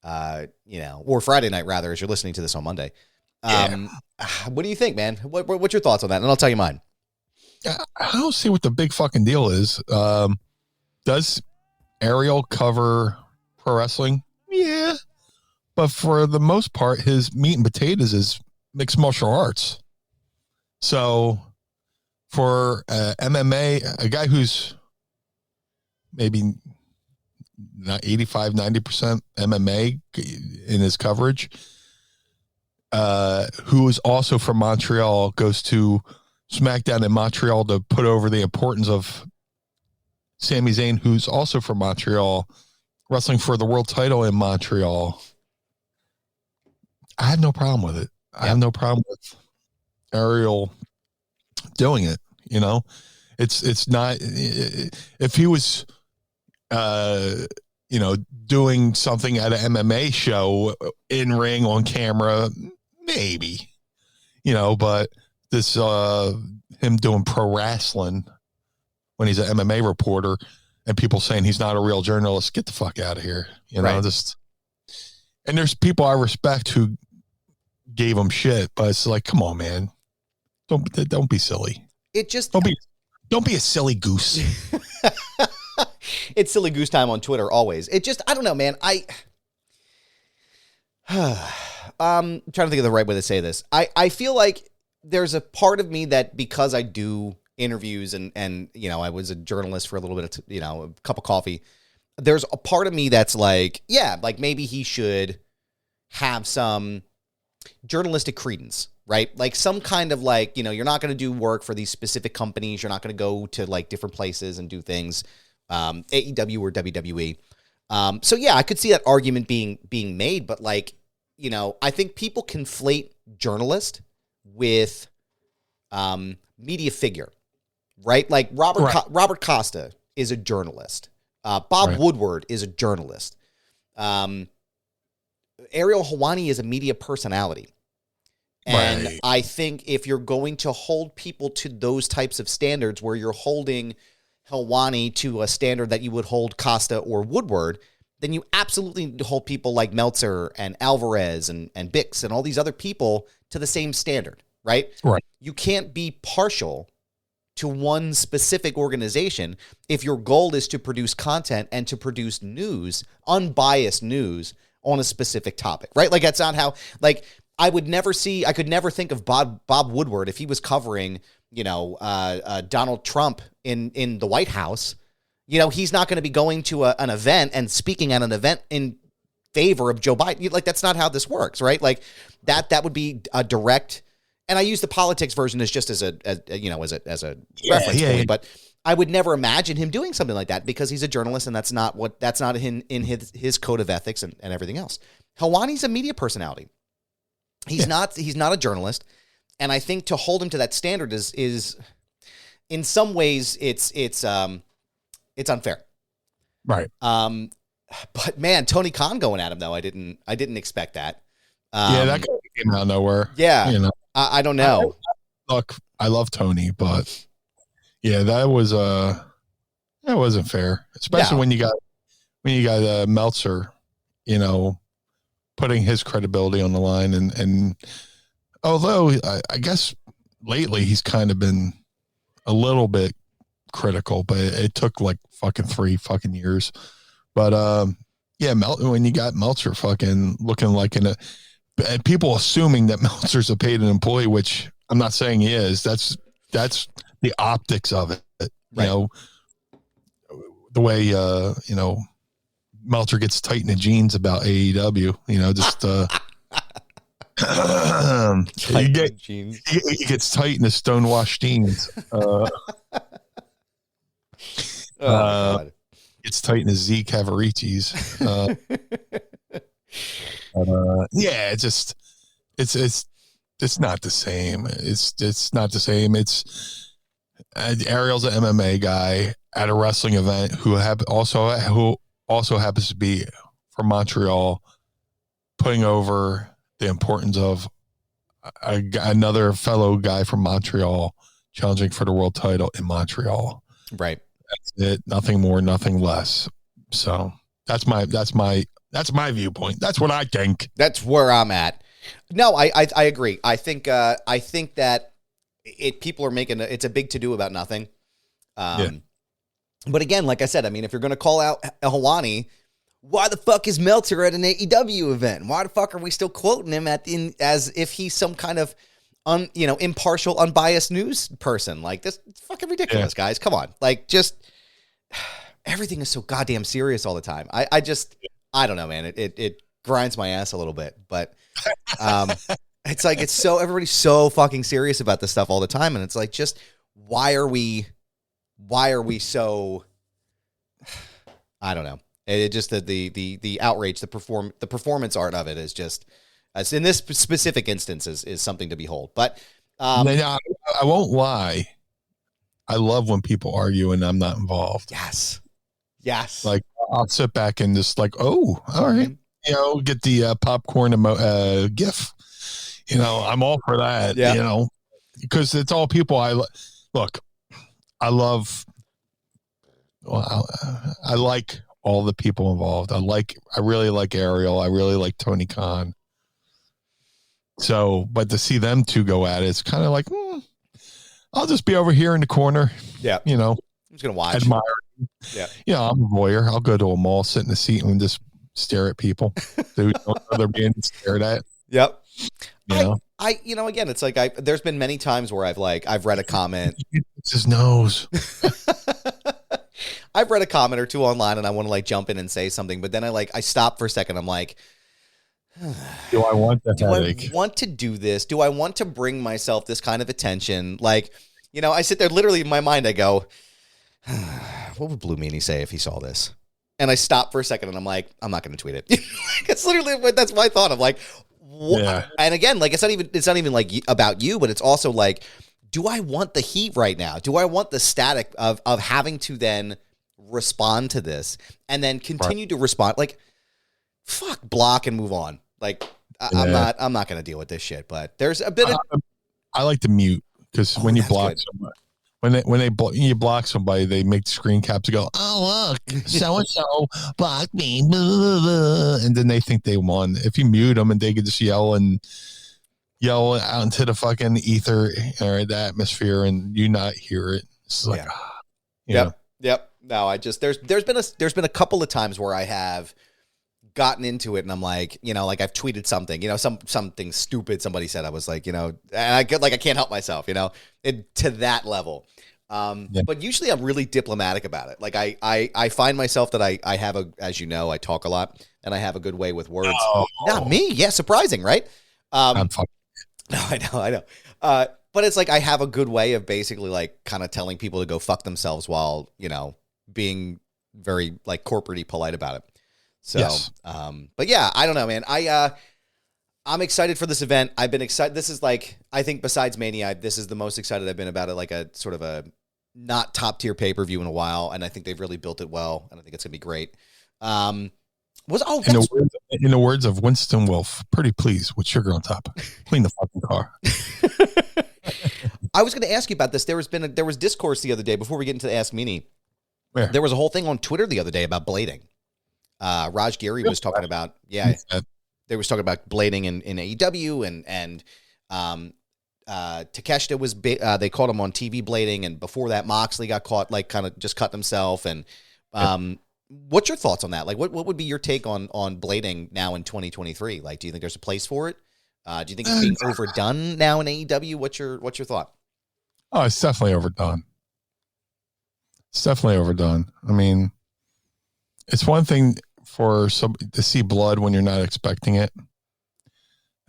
or Friday night rather, as you're listening to this on Monday. What do you think, man? What's your thoughts on that? And I'll tell you mine. I don't see what the big fucking deal is. Does Ariel cover pro wrestling? Yeah. But for the most part, his meat and potatoes is mixed martial arts. So for MMA, a guy who's maybe not 85, 90% MMA in his coverage, who is also from Montreal, goes to SmackDown in Montreal to put over the importance of Sami Zayn, who's also from Montreal, wrestling for the world title in Montreal. I have no problem with it. I have no problem with Ariel doing it. You know, it's not, if he was, you know, doing something at an MMA show in ring on camera, maybe, you know, but this, him doing pro wrestling when he's an MMA reporter and people saying he's not a real journalist, get the fuck out of here. You know, and there's people I respect who gave him shit, but it's like, come on, man. Don't be silly. It just, don't be a silly goose. It's silly goose time on Twitter always. It just, I don't know, man. I'm trying to think of the right way to say this. I feel like there's a part of me that, because I do interviews and you know, I was a journalist for a little bit of, you know, a cup of coffee. There's a part of me that's like, yeah, like maybe he should have some journalistic credence, right? Like some kind of like, you know, you're not going to do work for these specific companies. You're not going to go to like different places and do things, AEW or WWE. So yeah, I could see that argument being made, but like, you know, I think people conflate journalist with media figure, right? Like Robert Costa is a journalist. Bob Woodward is a journalist. Ariel Helwani is a media personality. And I think if you're going to hold people to those types of standards where you're holding Helwani to a standard that you would hold Costa or Woodward, then you absolutely need to hold people like Meltzer and Alvarez and Bix and all these other people to the same standard, right? Right. You can't be partial to one specific organization if your goal is to produce content and to produce news, unbiased news on a specific topic, right? Like that's not how, like I could never think of Bob Woodward if he was covering, you know, Donald Trump in the White House. You know, he's not going to be going to an event and speaking at an event in favor of Joe Biden. Like, that's not how this works, right? Like that would be a direct, and I use the politics version as just as a reference point, but I would never imagine him doing something like that because he's a journalist and that's not in his code of ethics and everything else. Helwani's a media personality. He's not a journalist. And I think to hold him to that standard is in some ways it's unfair. Right. But man, Tony Khan going at him though, I didn't expect that. That guy came out of nowhere. Yeah. You know, I don't know. Look, I love Tony, but yeah, that wasn't fair. Especially when you got Meltzer, you know, putting his credibility on the line and although I guess lately he's kind of been a little bit critical, but it took like fucking 3 fucking years. But when you got Meltzer fucking looking like and people assuming that Meltzer's a paid employee, which I'm not saying he is. That's the optics of it. You know, the way you know, Meltzer gets tight in the jeans about AEW. You know, just he gets tight in the stonewashed jeans. God. It's tight in the Z Cavaricis. It's not the same. It's not the same. It's Ariel's an MMA guy at a wrestling event who also happens to be from Montreal, putting over the importance of another fellow guy from Montreal challenging for the world title in Montreal. Right. That's it. Nothing more, nothing less. So that's my viewpoint. That's what I think. That's where I'm at. No, I agree. I think that people are making it's a big to-do about nothing. But again, like I said, I mean, if you're going to call out Helwani, why the fuck is Meltzer at an AEW event? Why the fuck are we still quoting him as if he's some kind of impartial, unbiased news person? Like, this it's fucking ridiculous, guys. Come on. Like, just everything is so goddamn serious all the time. I don't know, man. It grinds my ass a little bit, but It's like, everybody's so fucking serious about this stuff all the time. And it's like, just why are we so, I don't know. It just the outrage, the performance art of it is just, as in this specific instance is something to behold. But I won't lie. I love when people argue and I'm not involved. Yes. Like I'll sit back and just like, oh, all right. Get the popcorn gif. I'm all for that. Yeah. Because it's all people look. I love. Well, I like all the people involved. I really like Ariel. I really like Tony Khan. So, but to see them two go at it, it's kind of like, I'll just be over here in the corner. Yeah. I'm just going to watch. Admire. Yeah. I'm a voyeur. I'll go to a mall, sit in the seat and just stare at people. They're being stared at. Yep. Again, it's like there's been many times where I've read a comment. It's his nose. I've read a comment or two online and I want to jump in and say something, but then I stop for a second. I'm like, do I want that headache? I want to do this? Do I want to bring myself this kind of attention? I sit there literally in my mind. I go, what would Blue Meanie say if he saw this? And I stop for a second and I'm like, I'm not going to tweet it. It's literally, that's my thought. I'm like, what? Yeah. And again, it's not even like about you, but it's also like, do I want the heat right now? Do I want the static of having to then respond to this and then continue to respond? Fuck, block and move on. I'm not going to deal with this shit, but there's a bit of, I like to mute because when you block somebody, you block somebody, they make the screen caps and go, oh, look, so-and-so blocked me. Blah, blah, blah. And then they think they won. If you mute them and they can just yell out into the fucking ether or the atmosphere and you not hear it. It's like, Yep. No, there's been a couple of times where I have gotten into it and I'm like, I've tweeted something, something stupid somebody said. I was like, and I get I can't help myself, to that level. But usually I'm really diplomatic about it. I find myself that I have as I talk a lot and I have a good way with words. Oh. Not me. Yeah. Surprising, right? I'm fucking. No, I know. But it's I have a good way of basically kind of telling people to go fuck themselves while, being very corporate-y polite about it. So, yes. But yeah, I don't know, man. I'm excited for this event. I've been excited. This is I think besides Mania, this is the most excited I've been about it. A sort of a not top tier pay-per-view in a while. And I think they've really built it well. And I think it's gonna be great. In the words of Winston Wolfe, pretty please with sugar on top. Clean the fucking car. I was going to ask you about this. There was discourse the other day before we get into the Ask Meanie. Where? There was a whole thing on Twitter the other day about blading. Raj Giri was talking about, they was talking about blading in AEW and Takeshita was, they caught him on TV blading. And before that, Moxley got caught, kind of just cut himself. And what's your thoughts on that? What would be your take on blading now in 2023? Do you think there's a place for it? Do you think it's being overdone now in AEW? What's your thought? Oh, it's definitely overdone. I mean, it's one thing for somebody to see blood when you're not expecting it.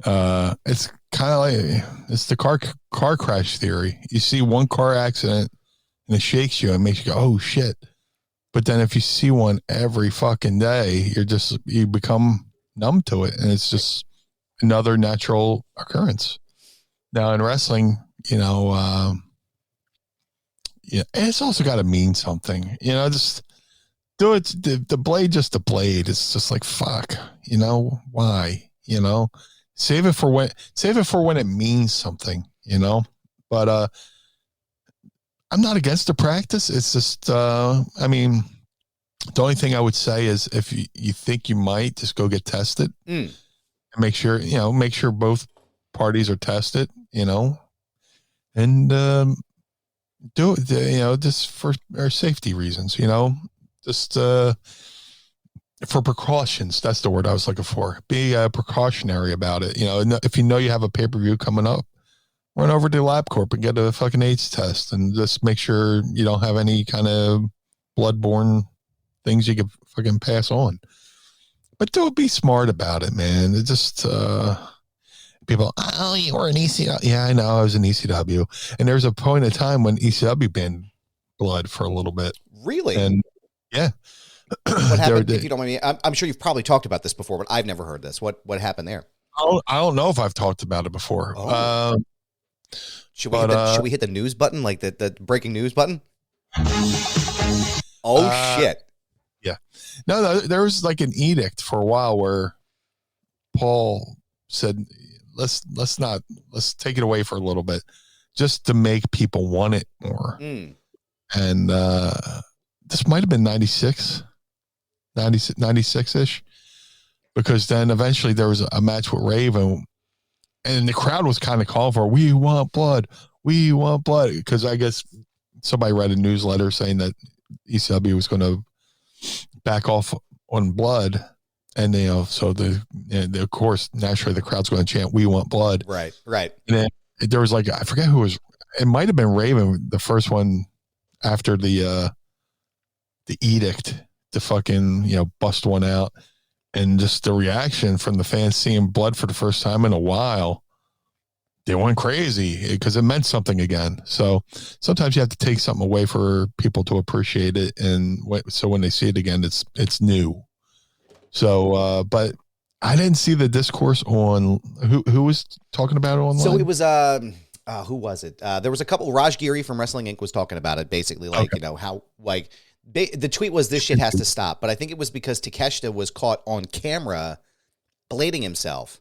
It's kind of it's the car crash theory. You see one car accident and it shakes you and makes you go, oh shit. But then if you see one every fucking day, you become numb to it. And it's just another natural occurrence. Now in wrestling, it's also got to mean something, just do it. The blade, just the blade. It's just fuck, why, save it for when it means something, but, I'm not against the practice. It's just, the only thing I would say is if you think you might, just go get tested and make sure both parties are tested, and do it, just for our safety reasons, just for precautions. That's the word I was looking for. Be precautionary about it. If you have a pay-per-view coming up, run over to LabCorp and get a fucking AIDS test and just make sure you don't have any kind of bloodborne things you can fucking pass on. But don't be smart about it, man. It just, people, oh, you were an ECW. Yeah, I know, I was an ECW. And there's a point in time when ECW banned blood for a little bit. Really? And yeah. What happened? If you don't mind me, I'm sure you've probably talked about this before, but I've never heard this. What happened there? I don't know if I've talked about it before. Oh. Should we hit the news button, like the breaking news button? Oh shit! Yeah, no, there was like an edict for a while where Paul said, "Let's take it away for a little bit, just to make people want it more." And this might have been 96-ish, because then eventually there was a match with Raven, and the crowd was kind of calling for, we want blood, because I guess somebody read a newsletter saying that ECW was going to back off on blood, and so of course naturally the crowd's going to chant, we want blood, right. And then there was like, I forget who was, it might have been Raven, the first one after the edict to fucking bust one out. And just the reaction from the fans seeing blood for the first time in a while, they went crazy because it meant something again. So sometimes you have to take something away for people to appreciate it, and so when they see it again, it's new. So, but I didn't see the discourse on who was talking about it online. So it was who was it? There was a couple. Raj Giri from Wrestling Inc. was talking about it, basically like how like. The tweet was, this shit has to stop. But I think it was because Takeshita was caught on camera blading himself.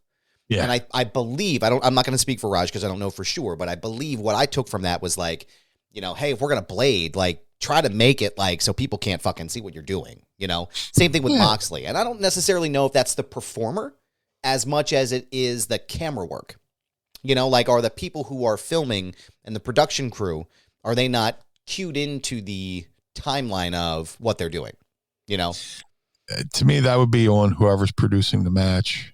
Yeah. And I believe, I'm not going to speak for Raj because I don't know for sure, but I believe what I took from that was like, hey, if we're going to blade, like try to make it like so people can't fucking see what you're doing. Same thing with Moxley. And I don't necessarily know if that's the performer as much as it is the camera work. Like, are the people who are filming and the production crew, are they not cued into the timeline of what they're doing? To me, that would be on whoever's producing the match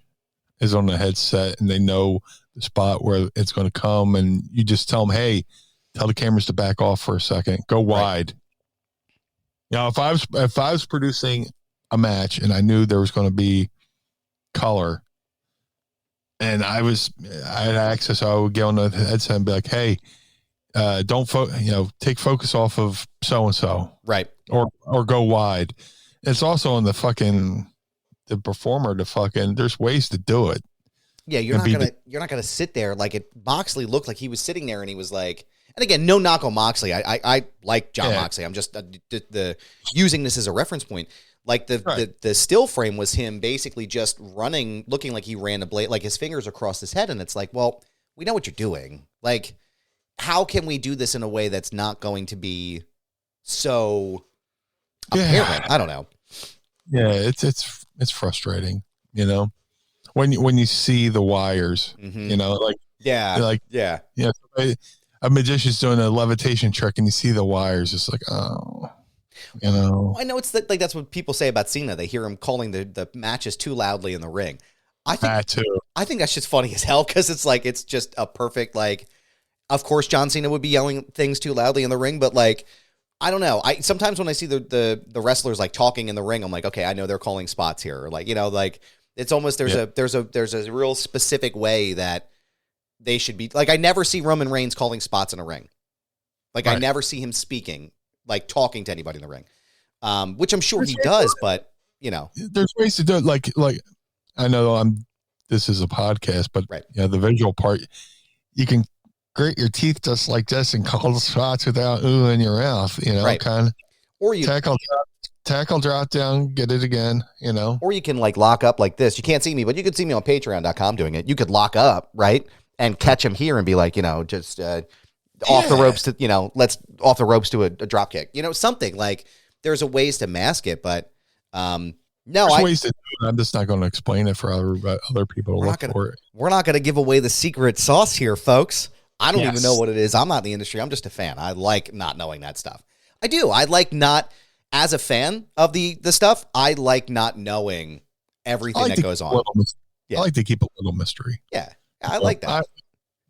is on the headset, and they know the spot where it's going to come, and you just tell them, hey, tell the cameras to back off for a second, go wide. If I was producing a match and I knew there was going to be color and I had access, I would get on the headset and be like, hey, don't take focus off of so-and-so, right? Or go wide. It's also on the performer to there's ways to do it. Yeah, you're not gonna sit there like Moxley looked like he was sitting there and he was like, and again, no knock on Moxley. I like John Moxley. I'm just the using this as a reference point. Like the still frame was him basically just running, looking like he ran a blade, like his fingers across his head, and it's like, well, we know what you're doing, like. How can we do this in a way that's not going to be so apparent? I don't know. Yeah, it's frustrating, when you see the wires, like a magician's doing a levitation trick and you see the wires, it's like, oh, I know it's like that's what people say about Cena. They hear him calling the matches too loudly in the ring. I think that's just funny as hell because it's like it's just a perfect like. Of course, John Cena would be yelling things too loudly in the ring, but like, I don't know. Sometimes when I see the wrestlers like talking in the ring, I'm like, okay, I know they're calling spots here. Or like, like it's almost there's a real specific way that they should be. Like, I never see Roman Reigns calling spots in a ring. Like, I never see him speaking, like talking to anybody in the ring, which I'm sure he does. But there's ways to do it. Like I know this is a podcast, but the visual part, you can grit your teeth just like this and call the shots without ooh in your mouth, kind of. Or you tackle, drop down, get it again, Or you can like lock up like this. You can't see me, but you can see me on patreon.com doing it. You could lock up, right? And catch him here and be like, just off the ropes to, let's off the ropes to a drop kick. Something like there's a ways to mask it, but no, there's ways to do it. I'm just not going to explain it for other people to look for it. We're not going to give away the secret sauce here, folks. I don't even know what it is. I'm not in the industry. I'm just a fan. I like not knowing that stuff. I do. I like not, as a fan of the stuff, I like not knowing everything that goes on. I like to keep a little mystery. Yeah, I like that.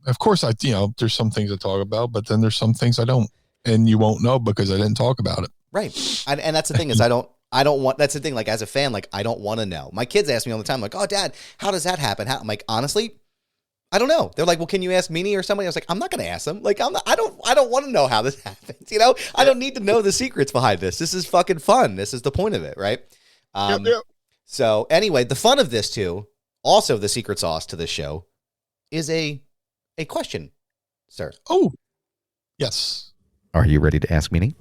Of course, there's some things I talk about, but then there's some things I don't, and you won't know because I didn't talk about it. Right. And that's the thing is I don't want, that's the thing, like as a fan, like I don't want to know. My kids ask me all the time, like, oh, Dad, how does that happen? I'm like, honestly, I don't know. They're like, well, can you ask Meanie or somebody? I was like, I'm not going to ask them. Like, I don't want to know how this happens. You know, I don't need to know the secrets behind this. This is fucking fun. This is the point of it, right? Yep. So anyway, the fun of this too, also the secret sauce to this show, is a question, sir. Oh, yes. Are you ready to ask Meanie?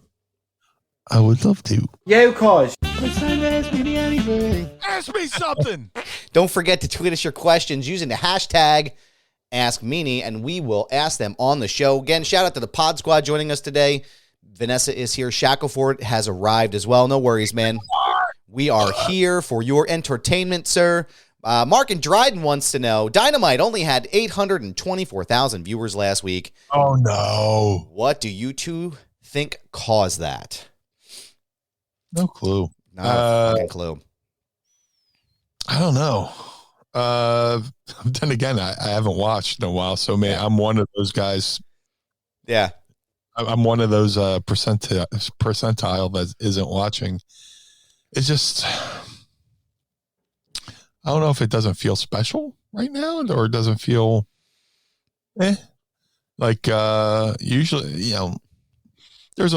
I would love to. Yeah, cause. It's time to ask me anything. Ask me something. Don't forget to tweet us your questions using the hashtag AskMeanie, and we will ask them on the show. Again, shout out to the Pod Squad joining us today. Vanessa is here. Shackleford has arrived as well. No worries, man. We are here for your entertainment, sir. Mark and Dryden wants to know, Dynamite only had 824,000 viewers last week. Oh, no. What do you two think caused that? No clue. Not a fucking clue. I don't know. Then again, I haven't watched in a while, so I'm one of those guys. Yeah. I'm one of those percentile that isn't watching. It's just, I don't know if it doesn't feel special right now or it doesn't feel like usually, there's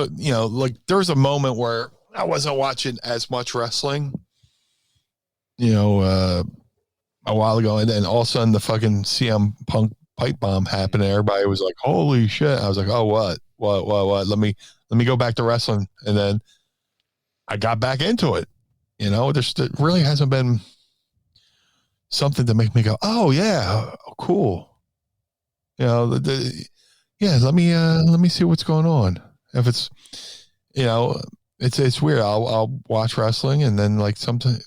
a moment where I wasn't watching as much wrestling, a while ago, and then all of a sudden the fucking CM Punk pipe bomb happened and everybody was like, holy shit. I was like, oh, what? Let me go back to wrestling. And then I got back into it. There really hasn't been something to make me go, oh yeah, cool. Let me see what's going on. If it's, it's weird. I'll watch wrestling and then like sometimes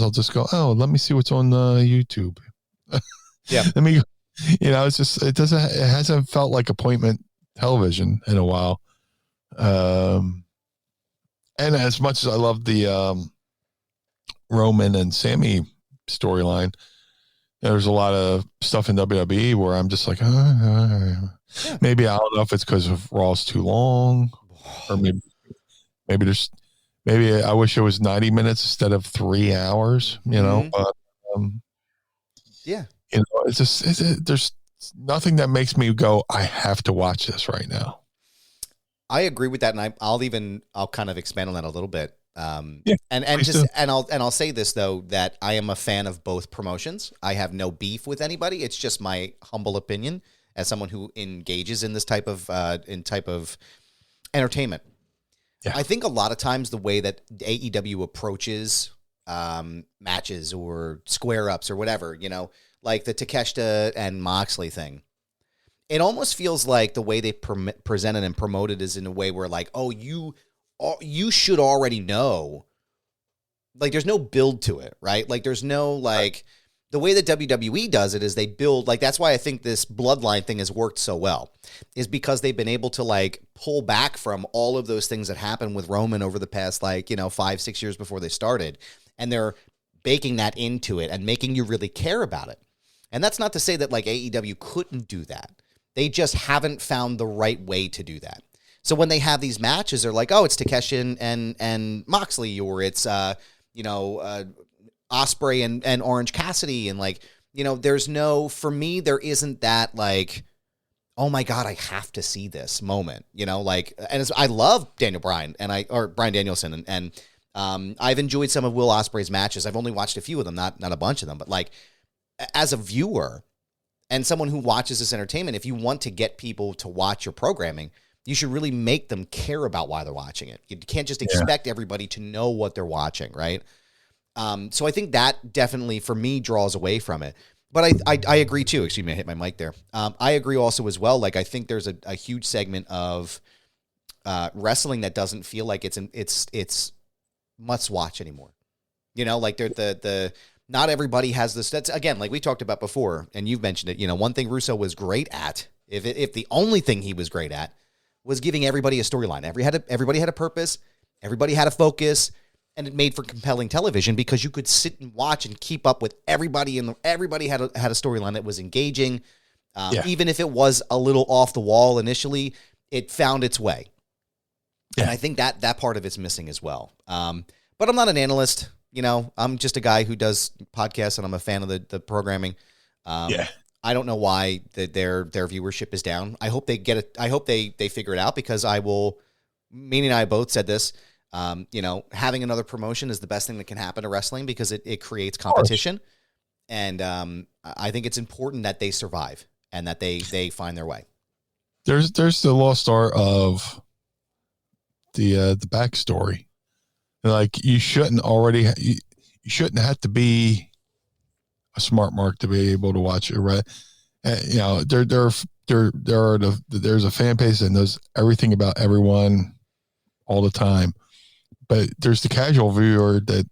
I'll just go, oh, let me see what's on YouTube. Yeah. Let me, it's just, it hasn't felt like appointment television in a while. And as much as I love the Roman and Sammy storyline, there's a lot of stuff in WWE where I'm just like, maybe I don't know if it's because of Raw's too long, or maybe I wish it was 90 minutes instead of 3 hours. But yeah, it's just there's nothing that makes me go, I have to watch this right now. I agree with that, and I'll kind of expand on that a little bit. And I'll say this though, that I am a fan of both promotions. I have no beef with anybody. It's just my humble opinion as someone who engages in this type of entertainment. Yeah. I think a lot of times the way that AEW approaches matches or square ups or whatever, like the Takeshita and Moxley thing, it almost feels like the way they present it and promote it is in a way where like, oh, you should already know. Like there's no build to it, right? Like there's no like the way that WWE does it is they build, like that's why I think this bloodline thing has worked so well, is because they've been able to like pull back from all of those things that happened with Roman over the past 5-6 years before they started, and they're baking that into it and making you really care about it. And that's not to say that like AEW couldn't do that. They just haven't found the right way to do that. So when they have these matches, they're like, oh, it's Takeshi and Moxley, or it's Osprey and Orange Cassidy, and like, for me, there isn't that like, oh my God, I have to see this moment, and I love Daniel Bryan or Bryan Danielson, and I've enjoyed some of Will Ospreay's matches. I've only watched a few of them, not a bunch of them, but like as a viewer and someone who watches this entertainment, if you want to get people to watch your programming, you should really make them care about why they're watching it. You can't just expect everybody to know what they're watching, right? So I think that definitely, for me, draws away from it. But I agree, too. Excuse me, I hit my mic there. I agree also as well. Like, I think there's a huge segment of wrestling that doesn't feel like it's must-watch anymore. Like the not everybody has this. That's, again, like we talked about before, and you've mentioned it. One thing Russo was great at, if the only thing he was great at, was giving everybody a storyline. Everybody had a purpose. Everybody had a focus, and it made for compelling television because you could sit and watch and keep up with everybody, and everybody had a storyline that was engaging. Even if it was a little off the wall initially, it found its way. Yeah. And I think that part of it's missing as well. But I'm not an analyst. I'm just a guy who does podcasts, and I'm a fan of the programming. I don't know why their viewership is down. I hope they get it. I hope they figure it out, because Meanie and I both said this. Having another promotion is the best thing that can happen to wrestling, because it creates competition. And I think it's important that they survive and that they find their way. There's the lost art of the backstory. Like, you shouldn't have to be a smart mark to be able to watch it, right? There's a fan base that knows everything about everyone all the time, but there's the casual viewer that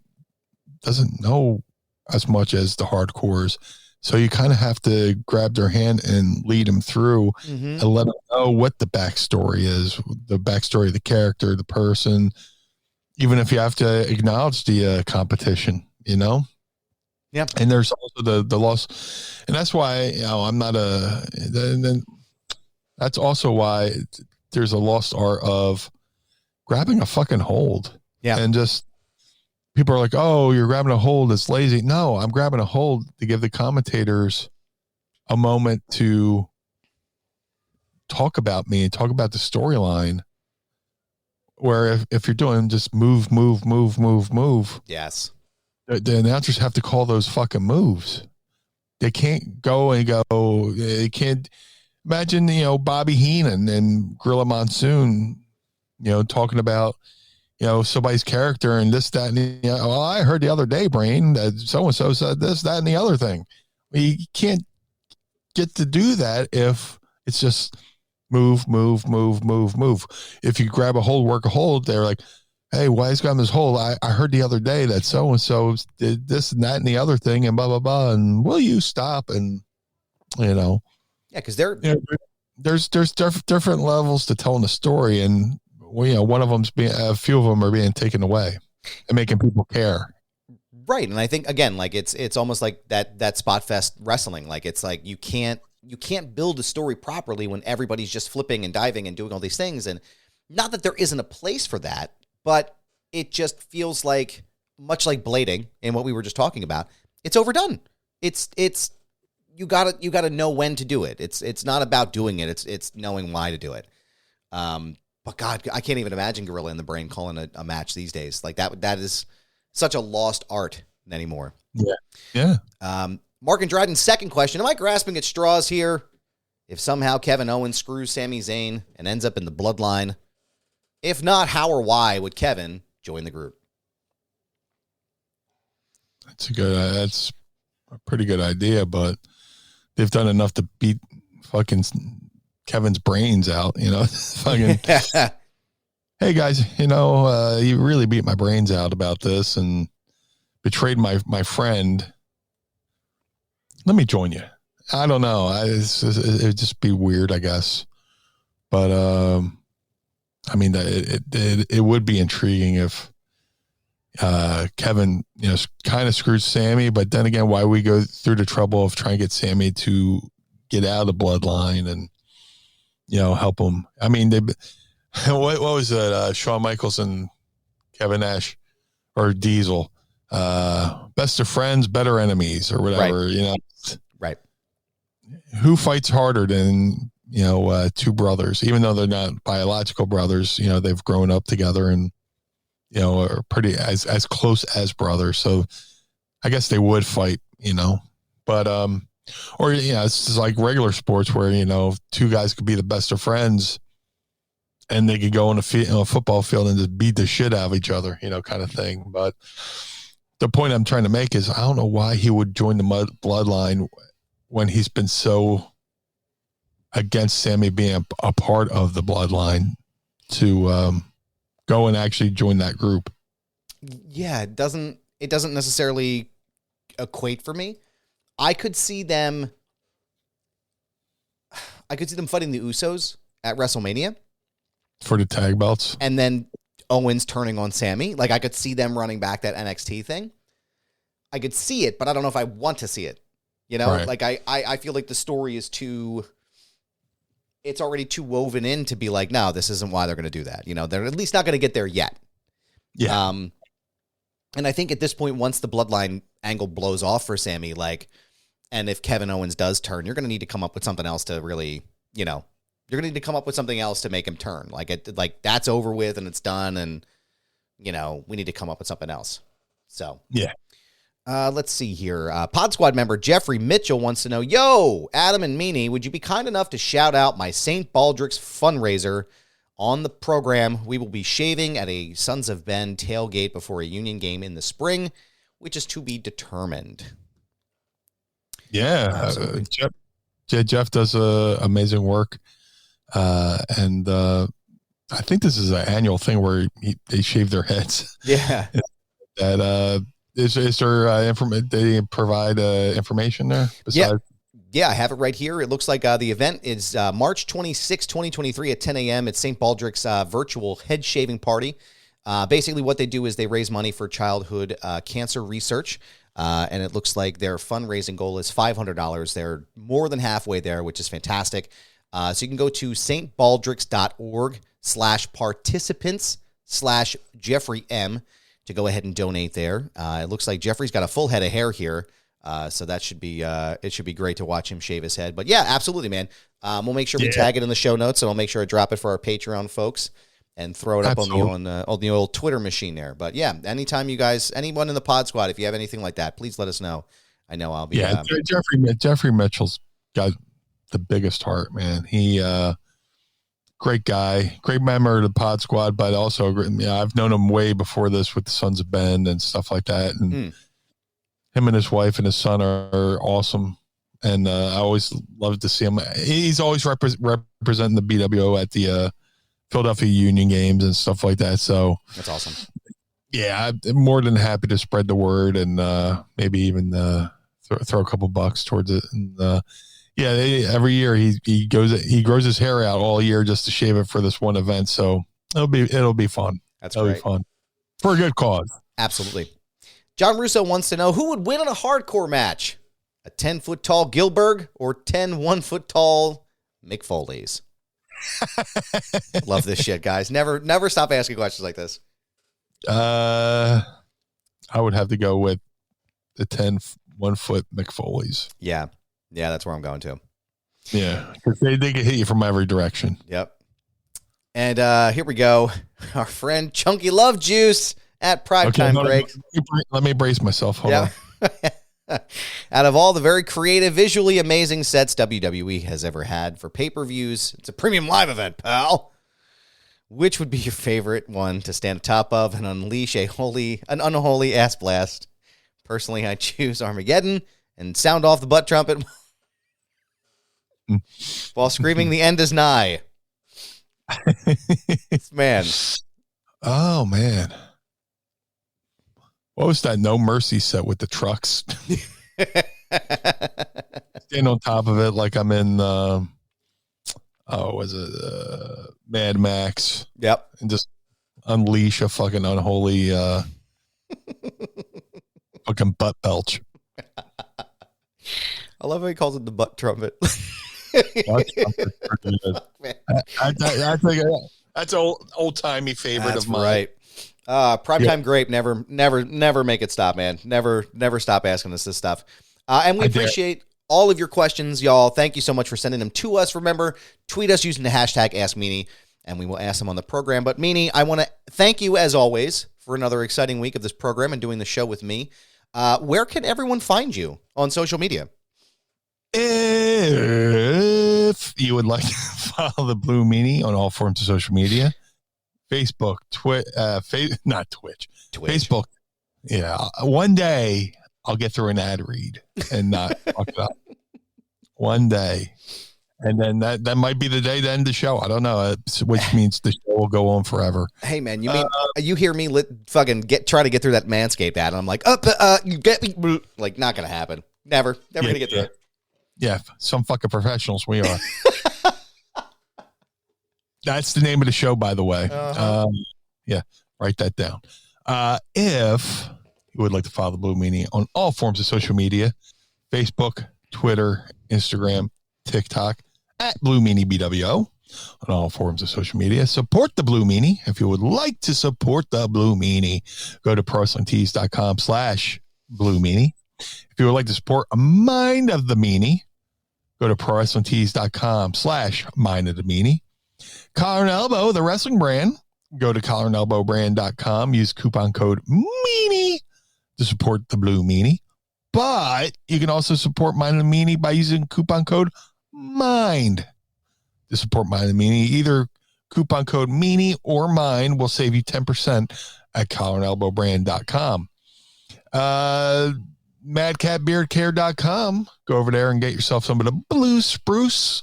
doesn't know as much as the hardcores. So you kind of have to grab their hand and lead them through and let them know what the backstory is, the backstory of the character, the person, even if you have to acknowledge the competition, Yeah. And there's also the loss. And that's why, I'm not that's also why there's a lost art of grabbing a fucking hold. Yeah. And just, people are like, oh, you're grabbing a hold, it's lazy. No, I'm grabbing a hold to give the commentators a moment to talk about me and talk about the storyline. Where if you're doing just move. Yes. The announcers have to call those fucking moves. They can't go. They can't imagine, Bobby Heenan and Gorilla Monsoon, talking about, somebody's character and this, that, and I heard the other day, Brain, that so-and-so said this, that, and the other thing. You can't get to do that if it's just move. If you grab a hold, work a hold, they're like, hey, why is grabbing this hold? I heard the other day that so-and-so did this and that and the other thing and blah, blah, blah. And will you stop? And, Yeah, because there's different levels to telling the story. And, one of them's a few of them are being taken away and making people care. Right. And I think, again, like it's almost like that spot fest wrestling. Like, it's like you can't build a story properly when everybody's just flipping and diving and doing all these things. And not that there isn't a place for that, but it just feels like, much like blading and what we were just talking about, it's overdone. It's you gotta know when to do it. It's not about doing it. It's knowing why to do it. But God, I can't even imagine Gorilla in the Brain calling a match these days. Like, that is such a lost art anymore. Yeah. Mark and Dryden's second question: am I grasping at straws here? If somehow Kevin Owens screws Sami Zayn and ends up in the bloodline, if not, how or why would Kevin join the group? That's a pretty good idea, but they've done enough to beat fucking Kevin's brains out, fucking, hey guys, you really beat my brains out about this and betrayed my friend. Let me join you. I don't know. It'd just be weird, I guess. But, it would be intriguing if Kevin, kind of screwed Sammy, but then again, why we go through the trouble of trying to get Sammy to get out of the bloodline and, help him. I mean, what was it? Shawn Michaels and Kevin Nash or Diesel, best of friends, better enemies or whatever, Right. Who fights harder than, two brothers, even though they're not biological brothers, they've grown up together and, are pretty as close as brothers. So I guess they would fight, but, or, it's just like regular sports where, two guys could be the best of friends and they could go on a football field and just beat the shit out of each other, kind of thing. But the point I'm trying to make is I don't know why he would join the bloodline when he's been so against Sammy being a part of the bloodline to go and actually join that group. Yeah, it doesn't necessarily equate for me. I could see them fighting the Usos at WrestleMania for the tag belts, and then Owens turning on Sammy. Like, I could see them running back that NXT thing. I could see it, but I don't know if I want to see it. Right. Like I feel like the story is it's already too woven in to be like, no, this isn't why they're going to do that. They're at least not going to get there yet. Yeah. And I think at this point, once the bloodline angle blows off for Sammy, like, And if Kevin Owens does turn, you're going to need to come up with something else to really, you're going to need to come up with something else to make him turn. Like that's over with and it's done. And, we need to come up with something else. So, yeah. Let's see here. Pod Squad member Jeffrey Mitchell wants to know, yo, Adam and Meanie, would you be kind enough to shout out my St. Baldrick's fundraiser on the program? We will be shaving at a Sons of Ben tailgate before a Union game in the spring, which is to be determined. Yeah. Jeff does amazing work. And I think this is an annual thing where they shave their heads. Yeah. Is there they provide information there? Besides? Yeah, I have it right here. It looks like the event is March 26, 2023 at 10 a.m. at St. Baldrick's virtual head shaving party. Basically what they do is they raise money for childhood cancer research. And it looks like their fundraising goal is $500. They're more than halfway there, which is fantastic. So you can go to stbaldricks.org/participants/Jeffrey M to go ahead and donate there. It looks like Jeffrey's got a full head of hair here. So that should be, it should be great to watch him shave his head. But yeah, absolutely, man. We'll make sure we tag it in the show notes, and I'll make sure I drop it for our Patreon folks and throw it up on the old Twitter machine there. But yeah, anytime you guys, anyone in the Pod Squad, if you have anything like that, please let us know. I know I'll be. Yeah, Jeffrey Mitchell's got the biggest heart, man. He, great guy, great member of the Pod Squad, but also, I've known him way before this with the Sons of Ben and stuff like that. And him and his wife and his son are awesome. And I always love to see him. He's always representing the BWO at the Philadelphia Union games and stuff like that. So that's awesome. Yeah, I'm more than happy to spread the word and maybe even throw a couple bucks towards it. And every year he grows his hair out all year just to shave it for this one event. So it'll be fun. It'll be fun for a good cause. Absolutely. John Russo wants to know who would win in a hardcore match, a 10-foot tall Gilbert or 10 1-foot tall Mick Foley's. Love this shit, guys. Never stop asking questions like this. I would have to go with the 10 1-foot Mick Foley's. Yeah, that's where I'm going to. Yeah, because they can hit you from every direction. Yep. And here we go. Our friend Chunky Love Juice at Primetime Greg. Let me brace myself. Hold on. Out of all the very creative, visually amazing sets WWE has ever had for pay-per-views, it's a premium live event, pal. Which would be your favorite one to stand atop of and unleash an unholy ass blast? Personally, I choose Armageddon and sound off the butt trumpet while screaming the end is nigh. Man. Oh, man. What was that No Mercy set with the trucks? Stand on top of it like I'm in, Mad Max? Yep. And just unleash a fucking unholy fucking butt belch. I love how he calls it the butt trumpet. That's old timey favorite of mine. Right. Primetime Grape, never make it stop, man. Never stop asking us this stuff. And we appreciate all of your questions, y'all. Thank you so much for sending them to us. Remember, tweet us using the hashtag AskMeanie, and we will ask them on the program. But Meanie, I want to thank you, as always, for another exciting week of this program and doing the show with me. Where can everyone find you on social media? If you would like to follow the Blue Meanie on all forms of social media, Facebook, not Twitch, Facebook. Yeah. One day I'll get through an ad read and not fuck it up. One day. And then that might be the day to end the show. I don't know, which means the show will go on forever. Hey man, you mean you hear me try to get through that Manscaped ad, and I'm like, you get me, like, not gonna happen. Never gonna get through it. Yeah, some fucking professionals we are. That's the name of the show, by the way. Yeah, write that down. If you would like to follow the Blue Meanie on all forms of social media, Facebook, Twitter, Instagram, TikTok, at Blue Meanie BWO on all forms of social media. Support the Blue Meanie. If you would like to support the Blue Meanie, go to ProWrestlingTees.com/Blue Meanie. If you would like to support a Mind of the Meanie, go to prowrestlingtees.com/Mind of the Meanie. Collar and Elbow, the wrestling brand, go to collarandelbowbrand.com. Use coupon code Meanie to support the Blue Meanie. But you can also support Mind of the Meanie by using coupon code MIND to support Mind of the Meanie. Either coupon code Meanie or MIND will save you 10% at collarandelbowbrand.com. MadCatBeardCare.com. Go over there and get yourself some of the Blue Spruce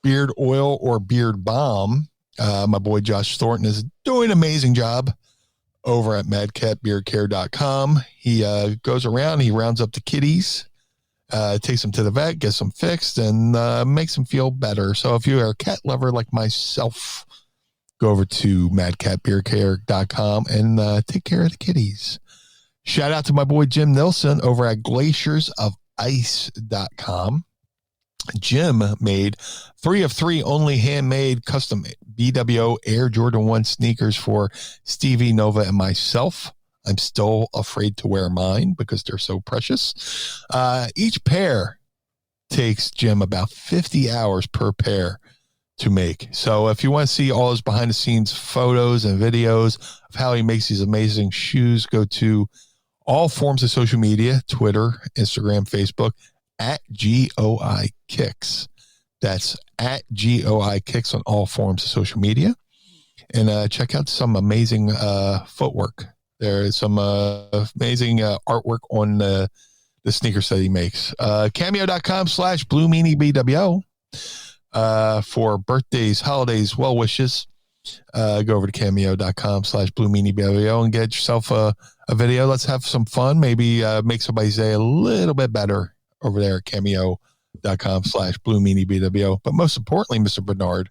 beard oil or beard balm. My boy Josh Thornton is doing an amazing job over at MadCatBeardCare.com. He goes around, he rounds up the kitties, takes them to the vet, gets them fixed, and makes them feel better. So if you are a cat lover like myself, go over to MadCatBeardCare.com and take care of the kitties. Shout out to my boy Jim Nilsson over at GlaciersOfIce.com. Jim made 3 of 3 only handmade custom BWO Air Jordan 1 sneakers for Stevie, Nova, and myself. I'm still afraid to wear mine because they're so precious. Each pair takes Jim about 50 hours per pair to make. So if you want to see all his behind the scenes photos and videos of how he makes these amazing shoes, go to all forms of social media, Twitter, Instagram, Facebook, at GOI Kicks. That's at GOI Kicks on all forms of social media. And check out some amazing footwork. There is some amazing artwork on the sneakers that he makes. Cameo.com/BlueMeanieBWO for birthdays, holidays, well wishes. Go over to Cameo.com/BlueMeanieBWO and get yourself a video. Let's have some fun. Maybe make somebody's day a little bit better over there at Cameo.com/BlueMeanieBWO. But most importantly, Mr. Barnard,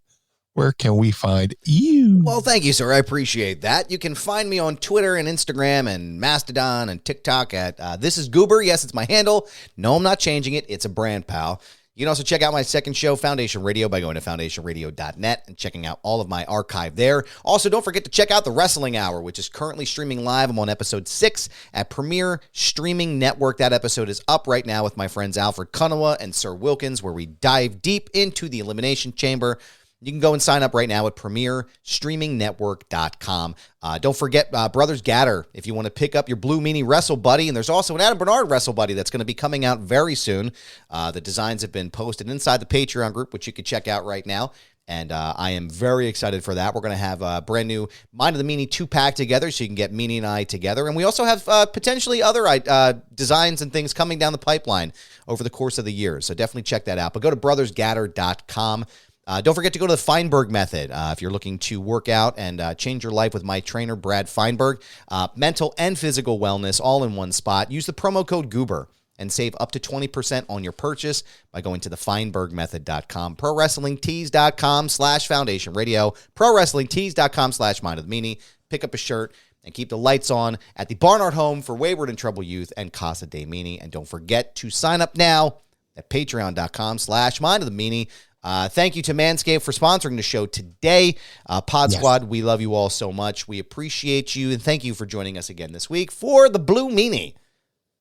where can we find you? Well, thank you, sir. I appreciate that. You can find me on Twitter and Instagram and Mastodon and TikTok at This Is Goober. Yes, it's my handle. No, I'm not changing it. It's a brand, pal. You can also check out my second show, Foundation Radio, by going to foundationradio.net and checking out all of my archive there. Also, don't forget to check out the Wrestling Hour, which is currently streaming live. I'm on episode 6 at Premier Streaming Network. That episode is up right now with my friends Alfred Kunawa and Sir Wilkins, where we dive deep into the Elimination Chamber. You can go and sign up right now at premierstreamingnetwork.com. Don't forget Brothers Gaddor if you want to pick up your Blue Meanie Wrestle Buddy. And there's also an Adam Barnard Wrestle Buddy that's going to be coming out very soon. The designs have been posted inside the Patreon group, which you can check out right now. And I am very excited for that. We're going to have a brand new Mind of the Meanie 2-pack together so you can get Meanie and I together. And we also have potentially other designs and things coming down the pipeline over the course of the year. So definitely check that out. But go to brothersgaddor.com. Don't forget to go to the Feinberg Method if you're looking to work out and change your life with my trainer, Brad Feinberg. Mental and physical wellness all in one spot. Use the promo code Goober and save up to 20% on your purchase by going to thefeinbergmethod.com. ProWrestlingTees.com/Foundation Radio. ProWrestlingTees.com/Mind of the Meanie. Pick up a shirt and keep the lights on at the Barnard Home for Wayward and Troubled Youth and Casa DeMeanie. And don't forget to sign up now at patreon.com/Mind of the Meanie. Thank you to Manscaped for sponsoring the show today. Pod Squad, we love you all so much. We appreciate you, and thank you for joining us again this week for the Blue Meanie.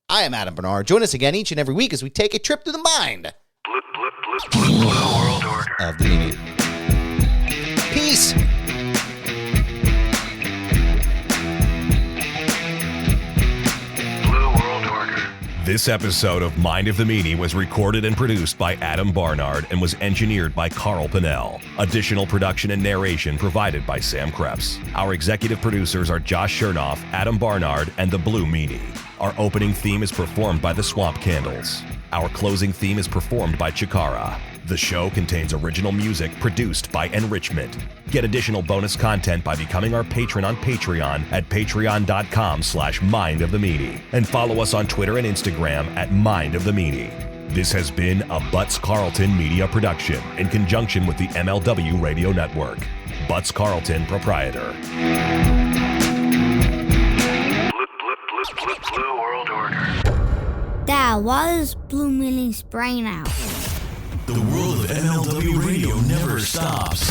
I am Adam Barnard. Join us again each and every week as we take a trip to the mind Blue World Order of the Meanie. Peace. This episode of Mind of the Meanie was recorded and produced by Adam Barnard and was engineered by Carl Pinnell. Additional production and narration provided by Sam Krebs. Our executive producers are Josh Chernoff, Adam Barnard, and the Blue Meanie. Our opening theme is performed by the Swamp Candles. Our closing theme is performed by Chikara. The show contains original music produced by Enrichment. Get additional bonus content by becoming our patron on Patreon at patreon.com/Mind of the Meanie. And follow us on Twitter and Instagram at Mind of the Meanie. This has been a Butts Carlton media production in conjunction with the MLW Radio Network. Butts Carlton, proprietor. Blue World Order. Dad, why is Blue Meanie's brain out? The world of MLW Radio never stops.